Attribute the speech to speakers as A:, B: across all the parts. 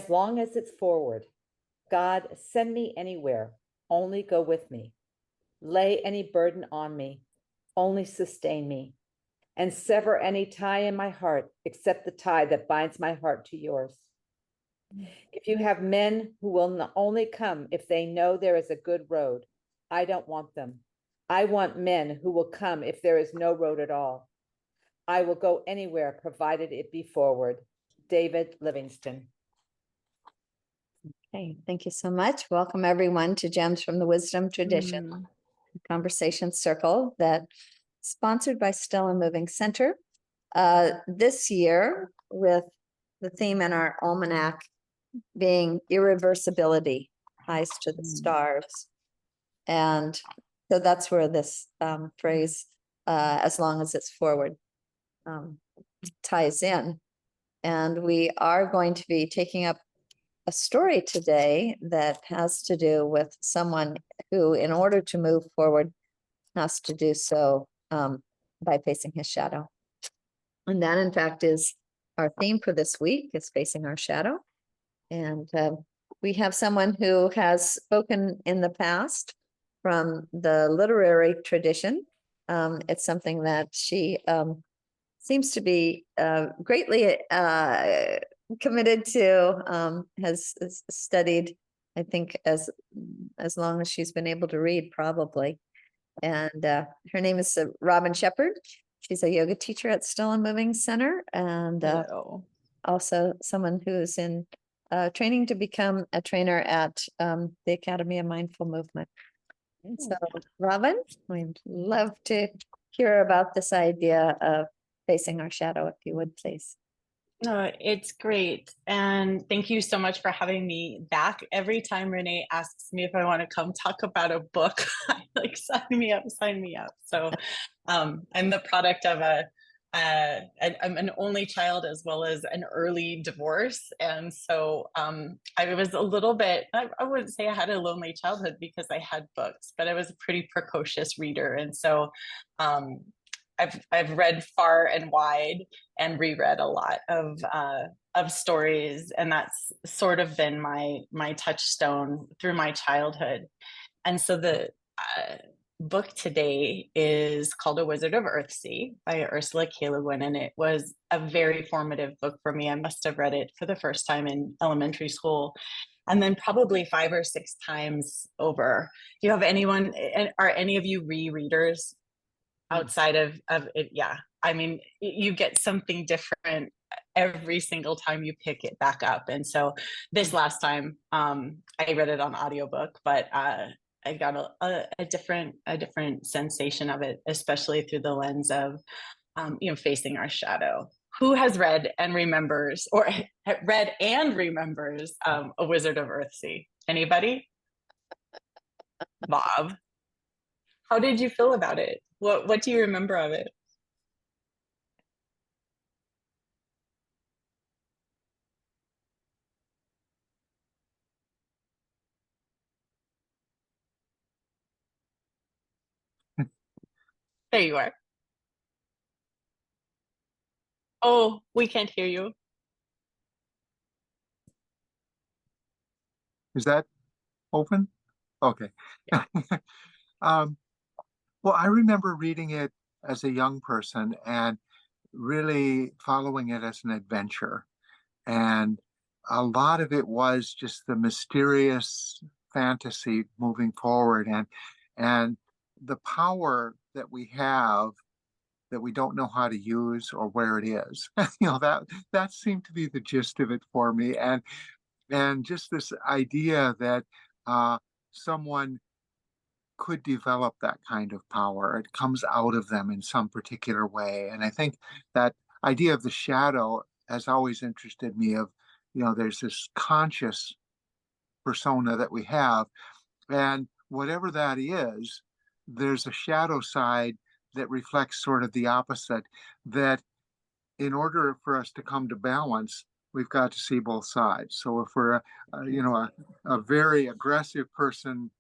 A: as long as it's forward. God, send me anywhere, only go with me. Lay any burden on me, only sustain me. And sever any tie in my heart, except the tie that binds my heart to yours. If you have men who will only come if they know there is a good road, I don't want them. I want men who will come if there is no road at all. I will go anywhere, provided it be forward. David Livingston.
B: Okay, thank you so much. Welcome everyone to Gems from the Wisdom Tradition Conversation Circle that sponsored by Stella Moving Center. This year with the theme in our almanac being irreversibility, ties to the stars. And so that's where this phrase, as long as it's forward, ties in. And we are going to be taking up a story today that has to do with someone who, in order to move forward, has to do so by facing his shadow. And that, in fact, is our theme for this week, is facing our shadow. And we have someone who has spoken in the past from the literary tradition. It's something that she seems to be greatly committed to, has studied, I think, as long as she's been able to read, probably. And her name is Robin Shepherd. She's a yoga teacher at Stella Moving Center, and also someone who's in training to become a trainer at the Academy of Mindful Movement. And so, Robin, we'd love to hear about this idea of facing our shadow, if you would, please.
C: No, it's great. And thank you so much for having me back. Every time Renee asks me if I want to come talk about a book, I like, sign me up. So I'm the product of I'm an only child as well as an early divorce. And so I was a little bit, I wouldn't say I had a lonely childhood because I had books, but I was a pretty precocious reader. And so I've read far and wide and reread a lot of stories, and that's sort of been my touchstone through my childhood. And so the book today is called A Wizard of Earthsea by Ursula K. Le Guin, and it was a very formative book for me. I must have read it for the first time in elementary school, and then probably 5 or 6 times over. Do you have anyone? Are any of you rereaders? Outside of it? Yeah, I mean, you get something different every single time you pick it back up. And so this last time I read it on audiobook, but I got a different sensation of it, especially through the lens of facing our shadow. Who has read and remembers A Wizard of Earthsea? Anybody? Bob, how did you feel about it? What do you remember of it? There you are. Oh, we can't hear you.
D: Is that open? Okay.
C: Yeah.
D: Well, I remember reading it as a young person and really following it as an adventure. And a lot of it was just the mysterious fantasy moving forward, and the power that we have that we don't know how to use or where it is. That seemed to be the gist of it for me. And just this idea that someone could develop that kind of power. It comes out of them in some particular way. And I think that idea of the shadow has always interested me. There's this conscious persona that we have, and whatever that is, there's a shadow side that reflects sort of the opposite, that in order for us to come to balance, we've got to see both sides. So if we're a very aggressive person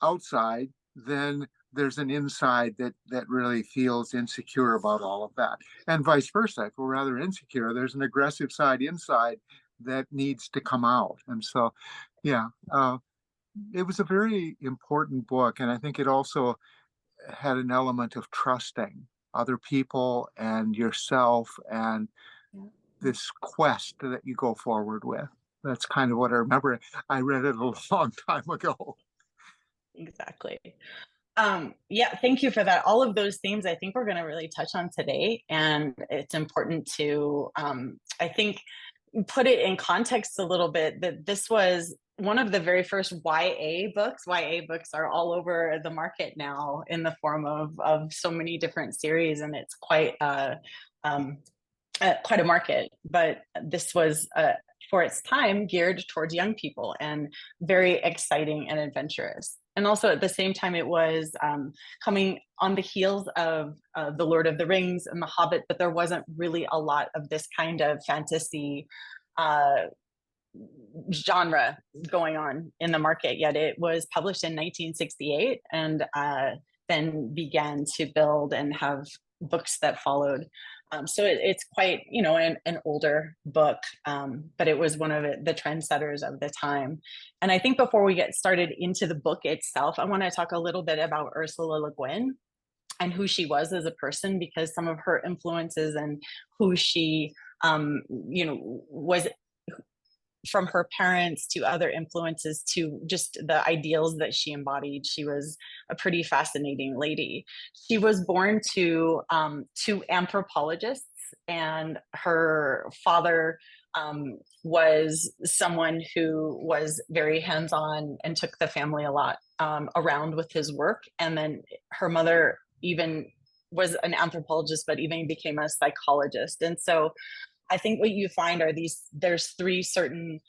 D: outside, then there's an inside that really feels insecure about all of that, and vice versa. If we're rather insecure, there's an aggressive side inside that needs to come out. And so, yeah, it was a very important book. And I think it also had an element of trusting other people and yourself and this quest that you go forward with. That's kind of what I remember. I read it a long time ago.
C: Exactly. Yeah, thank you for that. All of those themes I think we're going to really touch on today. And it's important to, I think, put it in context a little bit that this was one of the very first YA books. YA books are all over the market now in the form of so many different series, and it's quite quite a market. But this was for its time geared towards young people and very exciting and adventurous. And also at the same time, it was coming on the heels of The Lord of the Rings and The Hobbit, but there wasn't really a lot of this kind of fantasy genre going on in the market yet. It was published in 1968 and then began to build and have books that followed. So it's quite, an older book, but it was one of the trendsetters of the time. And I think before we get started into the book itself, I want to talk a little bit about Ursula Le Guin and who she was as a person, because some of her influences and who she, was, from her parents to other influences to just the ideals that she embodied. She was a pretty fascinating lady. She was born to anthropologists, and her father was someone who was very hands-on and took the family a lot around with his work. And then her mother even was an anthropologist, but even became a psychologist. And so I think what you find are there's three certain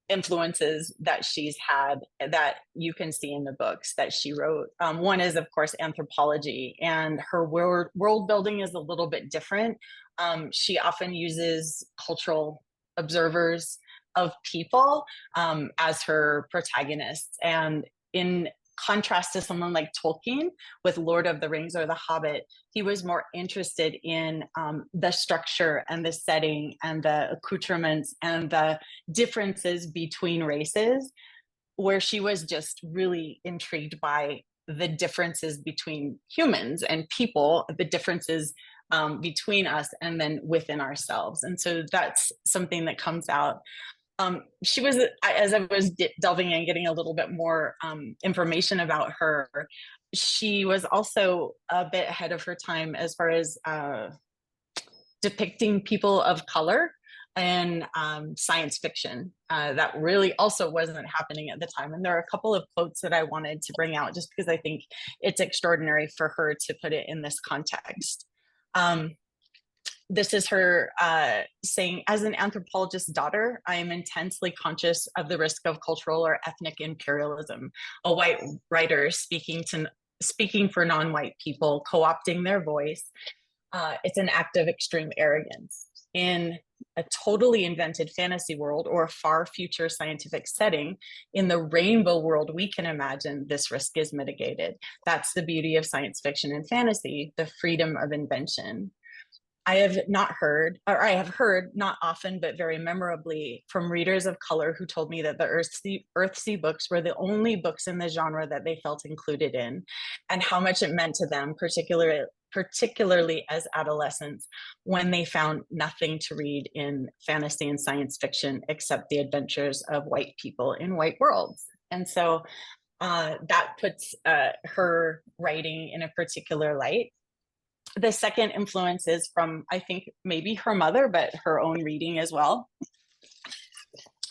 C: influences that she's had that you can see in the books that she wrote. One is, of course, anthropology, and her world building is a little bit different. She often uses cultural observers of people as her protagonists. And in contrast to someone like Tolkien with Lord of the Rings or The Hobbit, he was more interested in the structure and the setting and the accoutrements and the differences between races, where she was just really intrigued by the differences between humans and people, the differences between us and then within ourselves. And so that's something that comes out. She was, as I was delving in, getting a little bit more information about her, she was also a bit ahead of her time as far as depicting people of color in science fiction. That really also wasn't happening at the time. And there are a couple of quotes that I wanted to bring out just because I think it's extraordinary for her to put it in this context. This is her saying, as an anthropologist's daughter, I am intensely conscious of the risk of cultural or ethnic imperialism. A white writer speaking for non-white people, co-opting their voice. It's an act of extreme arrogance. In a totally invented fantasy world or a far future scientific setting, in the rainbow world we can imagine, this risk is mitigated. That's the beauty of science fiction and fantasy, the freedom of invention. I have heard, not often, but very memorably, from readers of color who told me that the Earthsea books were the only books in the genre that they felt included in, and how much it meant to them, particularly as adolescents, when they found nothing to read in fantasy and science fiction except the adventures of white people in white worlds. And so that puts her writing in a particular light. The second influence is from, I think, maybe her mother, but her own reading as well.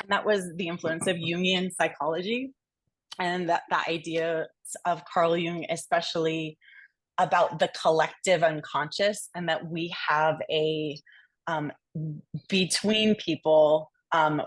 C: And that was the influence of Jungian psychology and the idea of Carl Jung, especially about the collective unconscious, and that we have between people,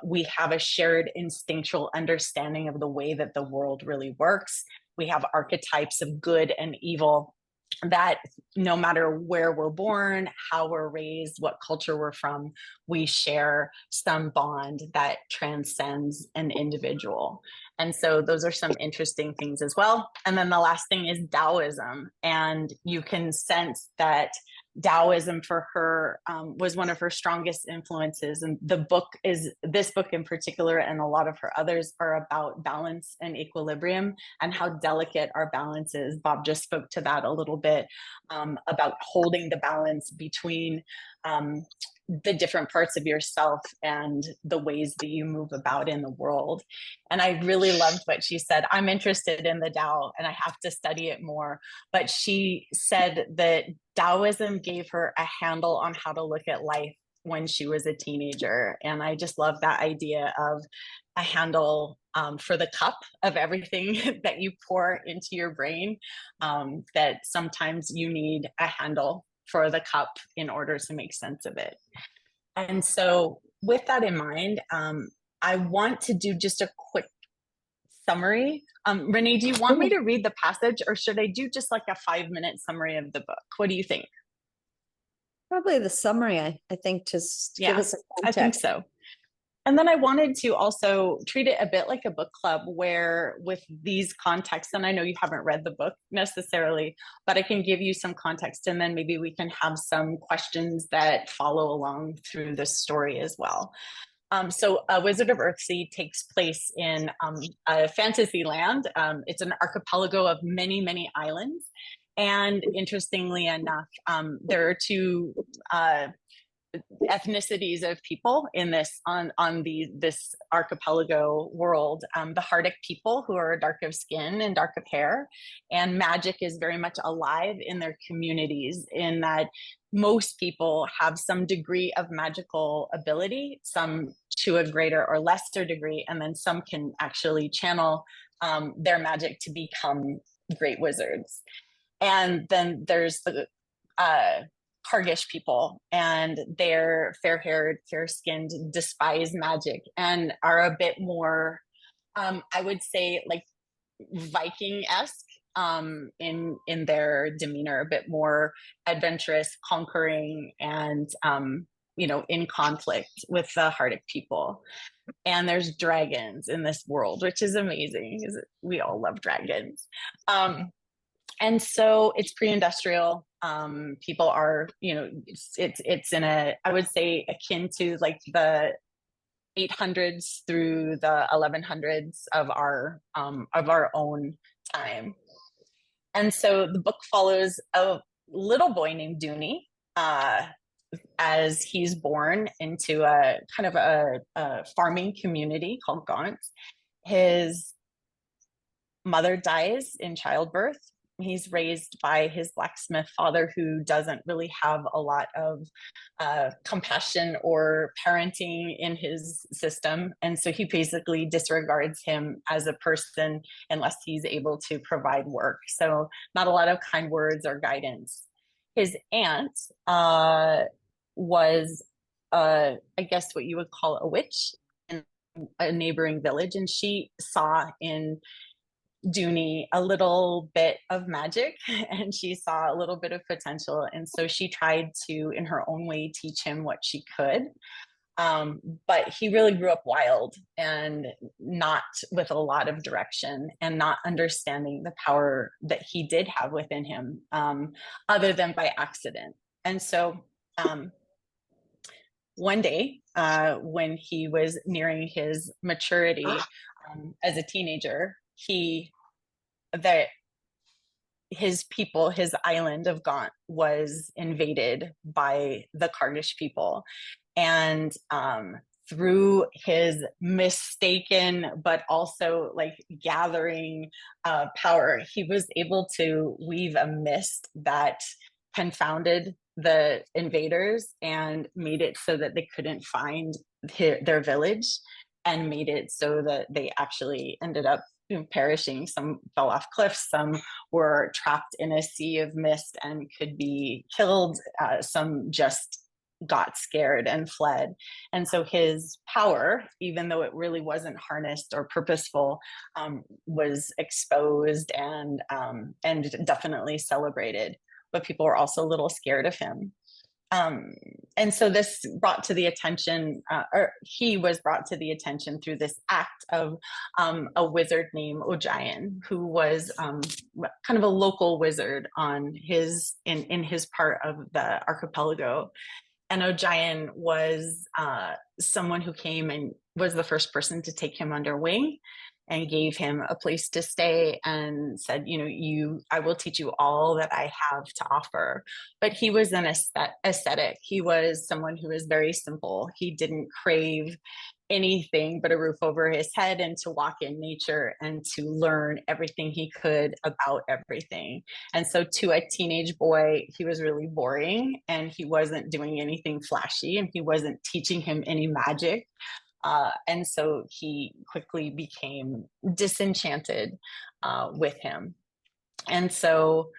C: we have a shared instinctual understanding of the way that the world really works. We have archetypes of good and evil that no matter where we're born, how we're raised, what culture we're from, we share some bond that transcends an individual. And so those are some interesting things as well. And then the last thing is Taoism. And you can sense that Taoism for her was one of her strongest influences. And this book in particular, and a lot of her others, are about balance and equilibrium and how delicate our balance is. Bob just spoke to that a little bit, about holding the balance between the different parts of yourself and the ways that you move about in the world. And I really loved what she said. I'm interested in the Tao and I have to study it more. But she said that Taoism gave her a handle on how to look at life when she was a teenager. And I just love that idea of a handle for the cup of everything that you pour into your brain, that sometimes you need a handle for the cup in order to make sense of it. And so with that in mind, I want to do just a quick summary. Renee, do you want me to read the passage, or should I do just like a 5-minute summary of the book? What do you think?
B: Probably the summary, I think, just give us a
C: I think
B: context.
C: so. And then I wanted to also treat it a bit like a book club, where with these contexts, and I know you haven't read the book necessarily, but I can give you some context, and then maybe we can have some questions that follow along through the story as well. So Wizard of Earthsea takes place in a fantasy land. It's an archipelago of many, many islands. And interestingly enough, there are two ethnicities of people in this this archipelago world. The Hardic people, who are dark of skin and dark of hair, and magic is very much alive in their communities, in that most people have some degree of magical ability, some to a greater or lesser degree, and then some can actually channel their magic to become great wizards. And then there's the Kargish people, and they're fair-haired, fair-skinned, despise magic, and are a bit more, I would say, like Viking-esque in their demeanor, a bit more adventurous, conquering, and in conflict with the Hardic people. And there's dragons in this world, which is amazing, because we all love dragons. And so it's pre-industrial. People are, it's in a, I would say, akin to like the 800s through the 1100s of our own time. And so the book follows a little boy named Dooney, as he's born into a kind of a farming community called Gaunt. His mother dies in childbirth. He's raised by his blacksmith father, who doesn't really have a lot of compassion or parenting in his system. And so he basically disregards him as a person unless he's able to provide work. So not a lot of kind words or guidance. His aunt was, I guess, what you would call a witch in a neighboring village. And she saw in Dooney a little bit of magic, and she saw a little bit of potential, and so she tried to, in her own way, teach him what she could. But he really grew up wild and not with a lot of direction, and not understanding the power that he did have within him, other than by accident. And so one day, when he was nearing his maturity as a teenager, his people, his island of Gaunt, was invaded by the Kargish people. And through his mistaken but also like gathering power, he was able to weave a mist that confounded the invaders and made it so that they couldn't find their village, and made it so that they actually ended up perishing. Some fell off cliffs, some were trapped in a sea of mist and could be killed, some just got scared and fled. And so his power, even though it really wasn't harnessed or purposeful, was exposed and definitely celebrated. But people were also a little scared of him. and so this brought to the attention, or he was brought to the attention through this act of a wizard named Ojayan, who was kind of a local wizard on his in his part of the archipelago. And Ojayan was someone who came and was the first person to take him under wing and gave him a place to stay and said, I will teach you all that I have to offer. But he was an ascetic. He was someone who was very simple. He didn't crave anything but a roof over his head and to walk in nature and to learn everything he could about everything. And so to a teenage boy, he was really boring, and he wasn't doing anything flashy, and he wasn't teaching him any magic. And so he quickly became disenchanted with him. And so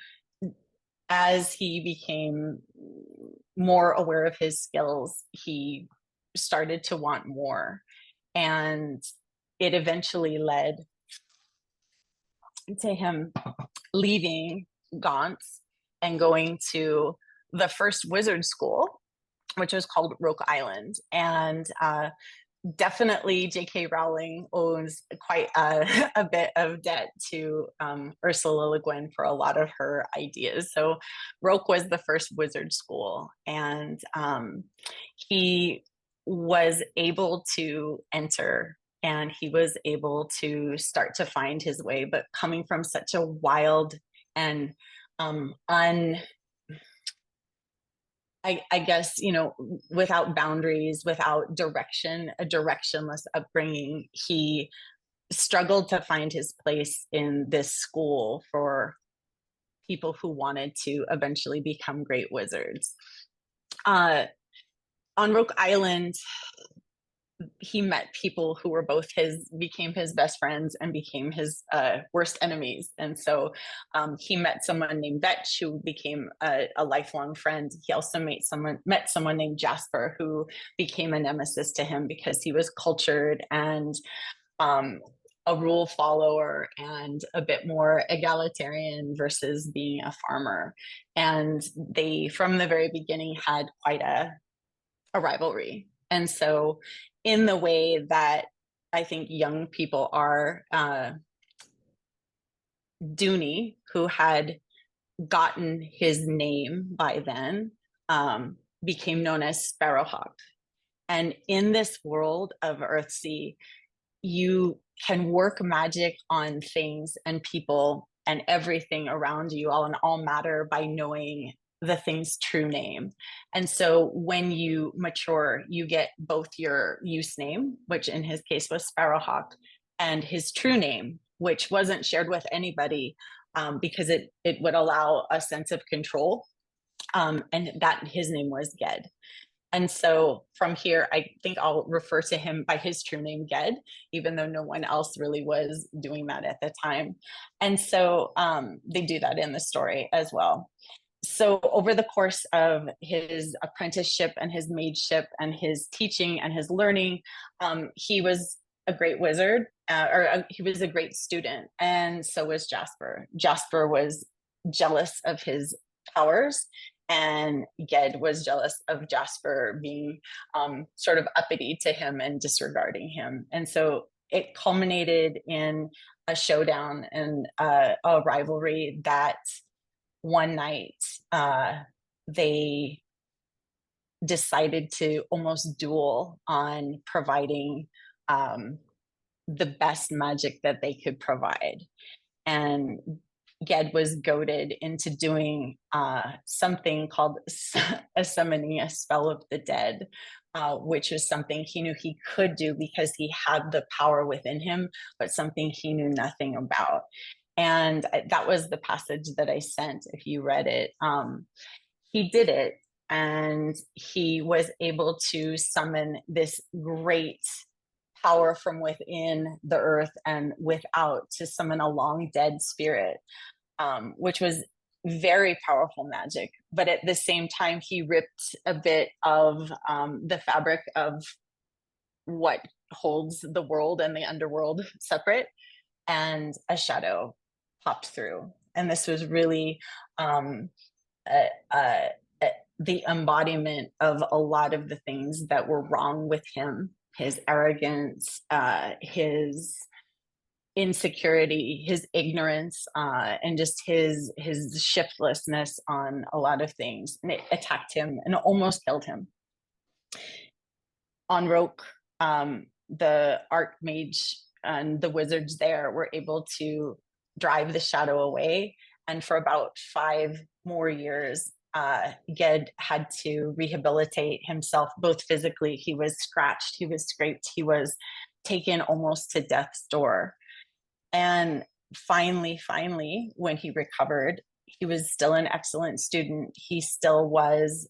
C: as he became more aware of his skills, he started to want more. And it eventually led to him leaving Gaunt's and going to the first wizard school, which was called Roke Island. And definitely J.K. Rowling owes quite a bit of debt to Ursula Le Guin for a lot of her ideas. So Roke was the first wizard school, and he was able to enter, and he was able to start to find his way, but coming from such a wild and I guess, without boundaries, without direction, a directionless upbringing, he struggled to find his place in this school for people who wanted to eventually become great wizards. On Roke Island, he met people who were became his best friends and became his worst enemies. And so he met someone named Vetch, who became a lifelong friend. He also met someone named Jasper, who became a nemesis to him because he was cultured and a rule follower and a bit more egalitarian versus being a farmer. And they, from the very beginning, had quite a rivalry. And so in the way that I think young people are, Dooney, who had gotten his name by then, became known as Sparrowhawk. And in this world of Earthsea, you can work magic on things and people and everything around you, all matter, by knowing the thing's true name. And so when you mature, you get both your use name, which in his case was Sparrowhawk, and his true name, which wasn't shared with anybody, because it would allow a sense of control, and that his name was Ged. And so from here, I think I'll refer to him by his true name, Ged, even though no one else really was doing that at the time. And so they do that in the story as well. So over the course of his apprenticeship and his mageship and his teaching and his learning, he was a great wizard, he was a great student. And so was Jasper. Jasper was jealous of his powers, and Ged was jealous of Jasper being sort of uppity to him and disregarding him. And so it culminated in a showdown and a rivalry that one night they decided to almost duel on providing the best magic that they could provide. And Ged was goaded into doing something called summoning a spell of the dead, which was something he knew he could do because he had the power within him, but something he knew nothing about. And that was the passage that I sent, if you read it. He did it, and he was able to summon this great power from within the earth and without, to summon a long dead spirit, which was very powerful magic. But at the same time, he ripped a bit of the fabric of what holds the world and the underworld separate, and a shadow popped through. And this was really the embodiment of a lot of the things that were wrong with him, his arrogance, his insecurity, his ignorance, and just his shiftlessness on a lot of things. And it attacked him and almost killed him. On Roke, the archmage and the wizards there were able to drive the shadow away. And for about 5 more years, Ged had to rehabilitate himself, both physically. He was scratched, he was scraped, he was taken almost to death's door. And finally, when he recovered, he was still an excellent student. He still was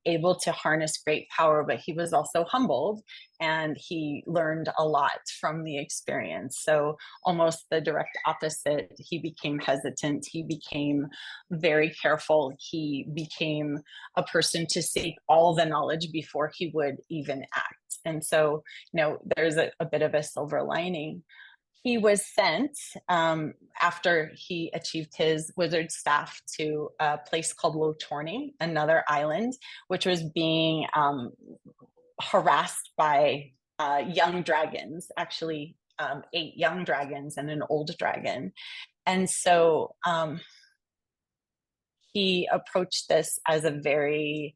C: able to harness great power, but he was also humbled, and he learned a lot from the experience. So almost the direct opposite. He became hesitant. He became very careful. He became a person to seek all the knowledge before he would even act. And so, there's a bit of a silver lining. He was sent after he achieved his wizard staff to a place called Low Torning, another island, which was being harassed by young dragons, actually 8 young dragons and an old dragon. And so he approached this as a very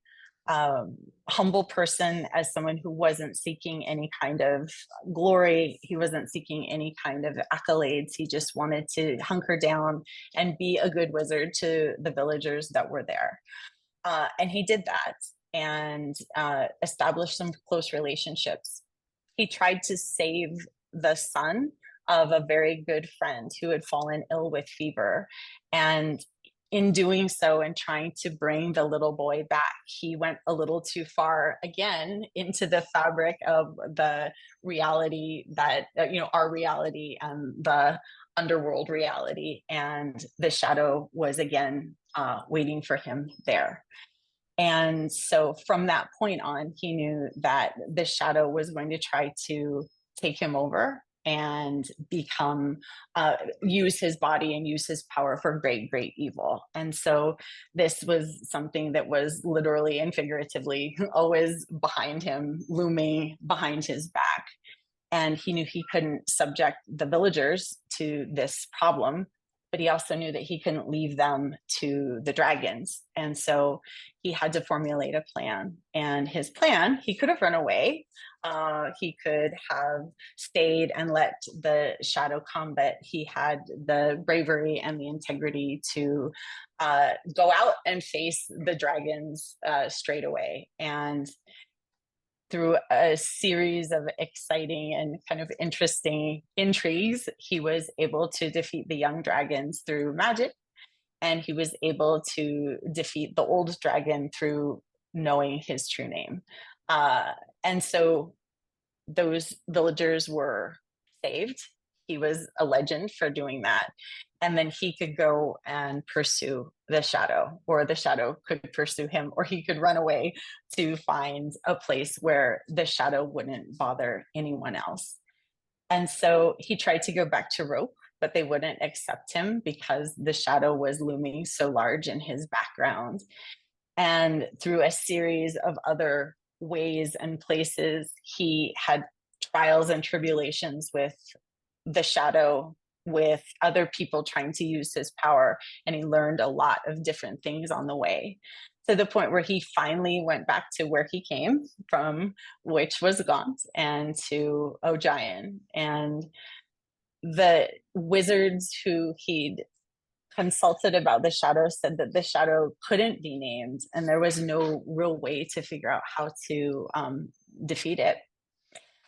C: humble person, as someone who wasn't seeking any kind of glory. He wasn't seeking any kind of accolades. He just wanted to hunker down and be a good wizard to the villagers that were there. And he did that and established some close relationships. He tried to save the son of a very good friend who had fallen ill with fever. And in doing so and trying to bring the little boy back, he went a little too far again into the fabric of the reality that, our reality and the underworld reality. And the shadow was again waiting for him there. And so from that point on, he knew that the shadow was going to try to take him over and become, use his body and use his power for great, great evil. And so this was something that was literally and figuratively always behind him, looming behind his back. And he knew he couldn't subject the villagers to this problem, but he also knew that he couldn't leave them to the dragons. And so he had to formulate a plan. And his plan, he could have run away. He could have stayed and let the shadow come, but he had the bravery and the integrity to go out and face the dragons straight away. And through a series of exciting and kind of interesting intrigues, he was able to defeat the young dragons through magic, and he was able to defeat the old dragon through knowing his true name. And so those villagers were saved. He was a legend for doing that. And then he could go and pursue the shadow, or the shadow could pursue him, or he could run away to find a place where the shadow wouldn't bother anyone else. And so he tried to go back to Rope, but they wouldn't accept him because the shadow was looming so large in his background. And through a series of other ways and places, he had trials and tribulations with the shadow, with other people trying to use his power, and he learned a lot of different things on the way, to the point where he finally went back to where he came from, which was Gaunt, and to Ojian. And the wizards who he'd consulted about the shadow said that the shadow couldn't be named, and there was no real way to figure out how to defeat it.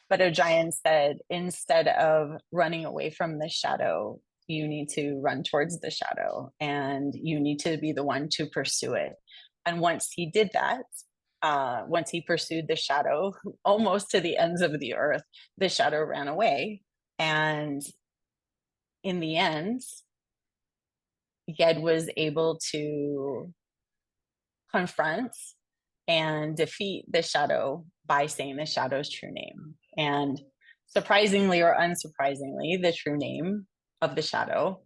C: But Ojian said, instead of running away from the shadow, you need to run towards the shadow, and you need to be the one to pursue it. And once he did that, once he pursued the shadow almost to the ends of the earth, the shadow ran away. And in the end, Ged was able to confront and defeat the shadow by saying the shadow's true name. And surprisingly or unsurprisingly, the true name of the shadow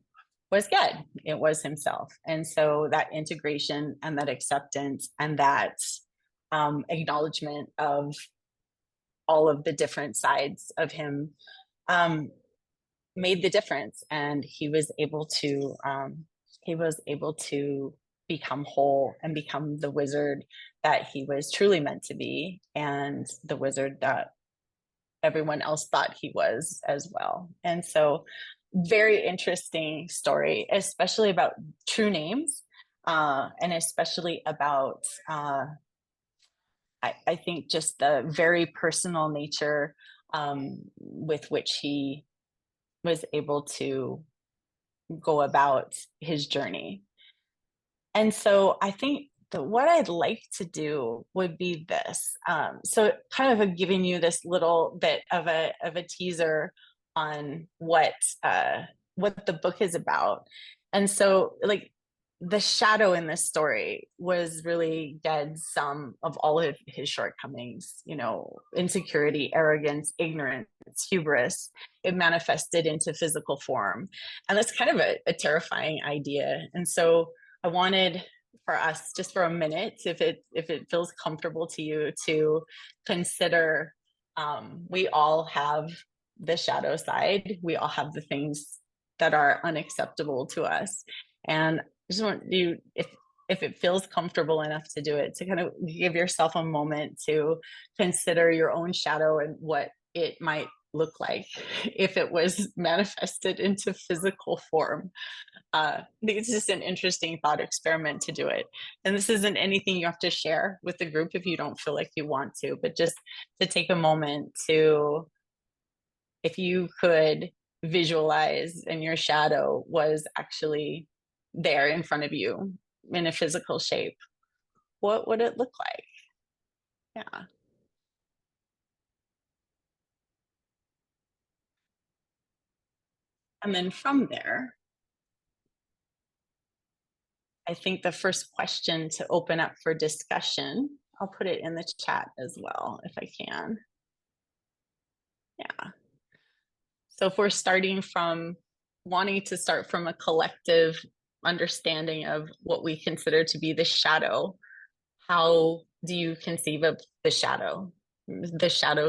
C: was good. It was himself. And so that integration and that acceptance and that acknowledgement of all of the different sides of him made the difference. And he was able to become whole and become the wizard that he was truly meant to be, and the wizard that everyone else thought he was as well. And so very interesting story, especially about true names, and especially about I think just the very personal nature with which he was able to go about his journey. And so I think that what I'd like to do would be this. So kind of giving you this little bit of a teaser on what the book is about. And so, like, the shadow in this story was really dead some of all of his shortcomings, you know, insecurity, arrogance, ignorance, hubris. It manifested into physical form. And that's kind of a terrifying idea. And so I wanted for us, just for a minute, if it feels comfortable to you, to consider we all have the shadow side. We all have the things that are unacceptable to us. And I just want you, if it feels comfortable enough to do it, to kind of give yourself a moment to consider your own shadow and what it might look like if it was manifested into physical form. I think it's just an interesting thought experiment to do it. And this isn't anything you have to share with the group if you don't feel like you want to, but just to take a moment to, if you could visualize and your shadow was actually there in front of you in a physical shape, what would it look like? Yeah. And then from there, I think the first question to open up for discussion, I'll put it in the chat as well, if I can. Yeah. So if we're starting from wanting to start from a collective understanding of what we consider to be the shadow, how do you conceive of the shadow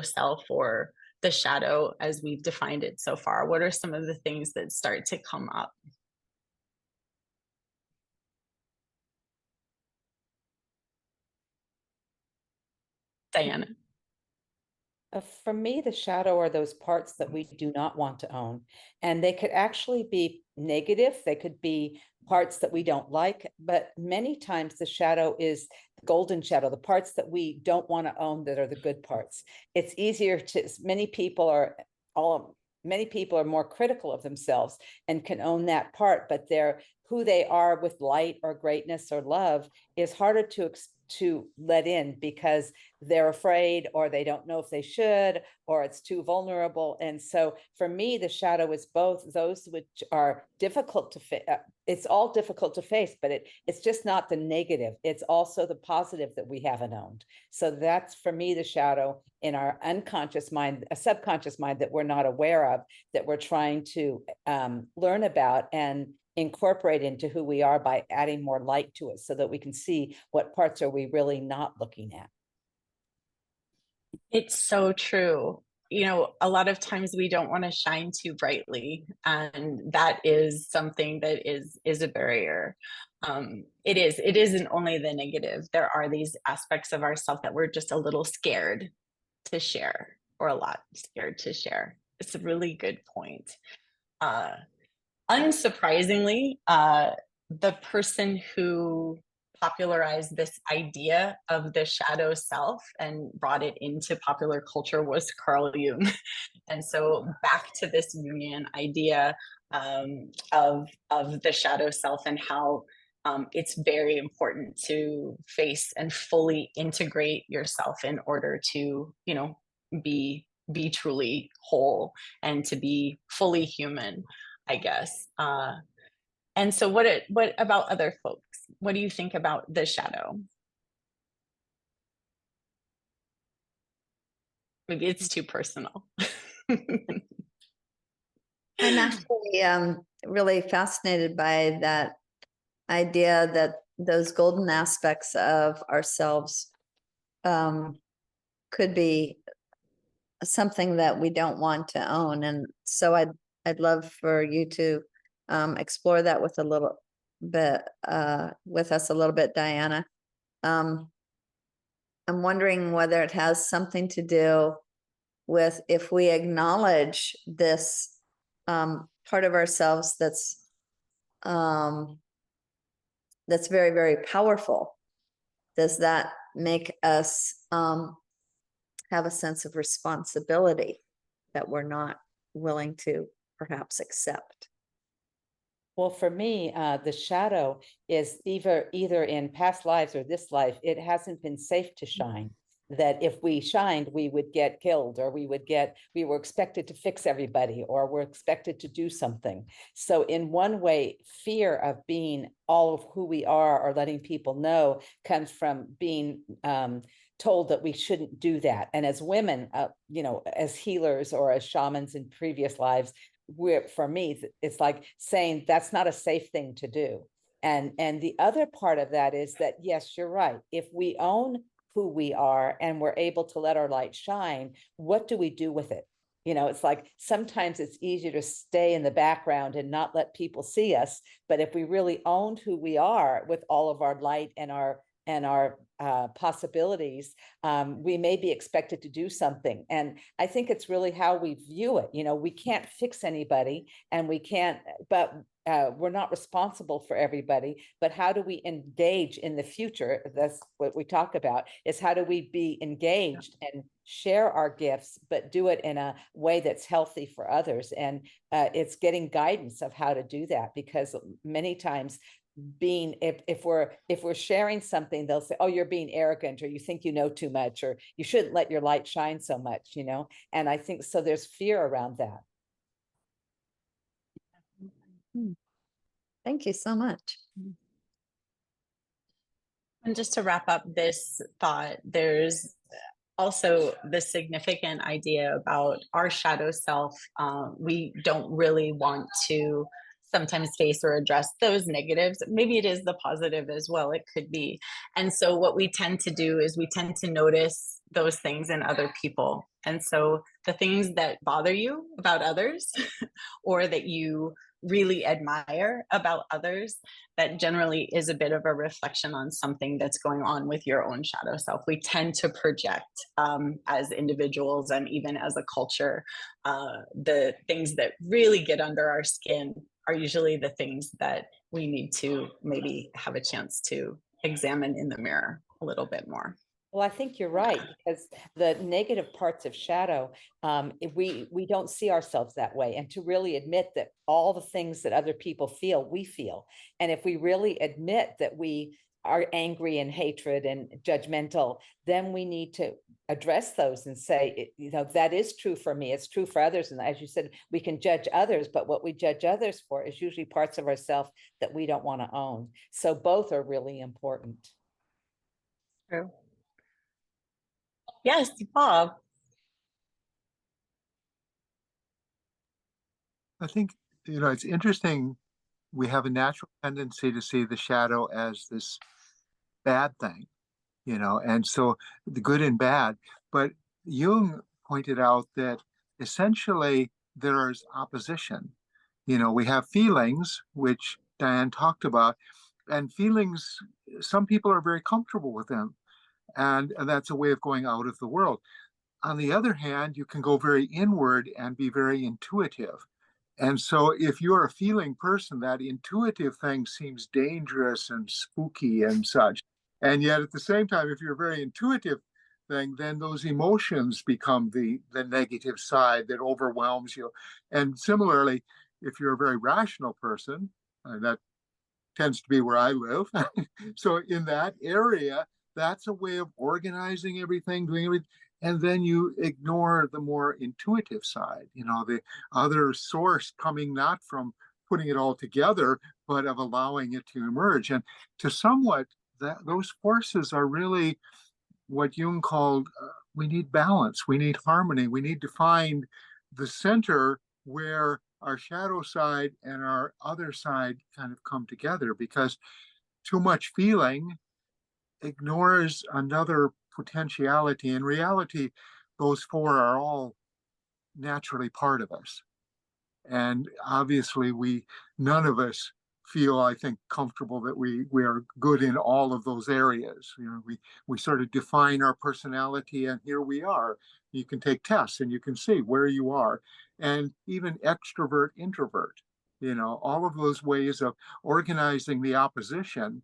C: self, or the shadow as we've defined it so far? What are some of the things that start to come up? Diana?
A: For me, the shadow are those parts that we do not want to own. And they could actually be negative. They could be parts that we don't like. But many times the shadow is the golden shadow, the parts that we don't want to own that are the good parts. It's easier to, many people are more critical of themselves and can own that part, but they're who they are with light or greatness or love is harder to let in because they're afraid, or they don't know if they should, or it's too vulnerable. And so for me, the shadow is both those which are difficult to face. It's all difficult to face, but it's just not the negative. It's also the positive that we haven't owned. So that's for me, the shadow in our unconscious mind, a subconscious mind that we're not aware of, that we're trying to learn about and incorporate into who we are by adding more light to it so that we can see what parts are we really not looking at.
C: It's so true. You know, a lot of times we don't want to shine too brightly, and that is something that is a barrier. It isn't only the negative. There are these aspects of ourselves that we're just a little scared to share, or a lot scared to share. It's a really good point. Unsurprisingly, the person who popularized this idea of the shadow self and brought it into popular culture was Carl Jung. And so back to this Jungian idea of the shadow self, and how it's very important to face and fully integrate yourself in order to, you know, be truly whole and to be fully human, I guess. And so what about other folks? What do you think about the shadow? Maybe it's too personal.
B: I'm actually really fascinated by that idea that those golden aspects of ourselves could be something that we don't want to own. And so I'd love for you to explore that with a little bit, with us a little bit, Diana. I'm wondering whether it has something to do with if we acknowledge this part of ourselves that's very, very powerful. Does that make us have a sense of responsibility that we're not willing to perhaps accept?
A: Well, for me, the shadow is either in past lives or this life, it hasn't been safe to shine. That if we shined, we would get killed, or we were expected to fix everybody, or we're expected to do something. So in one way, fear of being all of who we are or letting people know comes from being told that we shouldn't do that. And as women, as healers or as shamans in previous lives, for me, it's like saying that's not a safe thing to do. And the other part of that is that, yes, you're right. If we own who we are and we're able to let our light shine, what do we do with it? It's like sometimes it's easier to stay in the background and not let people see us. But if we really owned who we are with all of our light and our possibilities, we may be expected to do something. And I think it's really how we view it. We can't fix anybody, and we can't, but we're not responsible for everybody. But how do we engage in the future? That's what we talk about, is how do we be engaged and share our gifts, but do it in a way that's healthy for others. And it's getting guidance of how to do that, because many times if we're sharing something, they'll say, oh, you're being arrogant, or you think you know too much, or you shouldn't let your light shine so much, and I think so there's fear around that.
B: Thank you so much.
C: And just to wrap up this thought, there's also the significant idea about our shadow self. We don't really want to sometimes face or address those negatives. Maybe it is the positive as well. It could be. And so what we tend to do is we tend to notice those things in other people. And so the things that bother you about others or that you really admire about others, that generally is a bit of a reflection on something that's going on with your own shadow self. We tend to project as individuals and even as a culture, the things that really get under our skin are usually the things that we need to maybe have a chance to examine in the mirror a little bit more.
A: Well, I think you're right, because the negative parts of shadow, we don't see ourselves that way. And to really admit that all the things that other people feel, we feel. And if we really admit that we are angry and hatred and judgmental, then we need to address those and say, that is true for me. It's true for others. And as you said, we can judge others, but what we judge others for is usually parts of ourselves that we don't want to own. So both are really important.
C: True. Yes, Bob.
D: I think, it's interesting. We have a natural tendency to see the shadow as this bad thing, and so the good and bad. But Jung pointed out that essentially there's opposition. We have feelings, which Diane talked about, and feelings, some people are very comfortable with them. And that's a way of going out of the world. On the other hand, you can go very inward and be very intuitive. And so if you're a feeling person, that intuitive thing seems dangerous and spooky and such. And yet at the same time, if you're a very intuitive thing, then those emotions become the negative side that overwhelms you. And similarly, if you're a very rational person, that tends to be where I live. So in that area, that's a way of organizing everything, doing everything. And then you ignore the more intuitive side, the other source coming not from putting it all together, but of allowing it to emerge. And to somewhat, those forces are really what Jung called, we need balance, we need harmony, we need to find the center where our shadow side and our other side kind of come together, because too much feeling ignores another potentiality. In reality, those four are all naturally part of us. And obviously, none of us feel, I think, comfortable that we are good in all of those areas. You know, we sort of define our personality, and here we are. You can take tests and you can see where you are. And even extrovert, introvert, you know, all of those ways of organizing the opposition.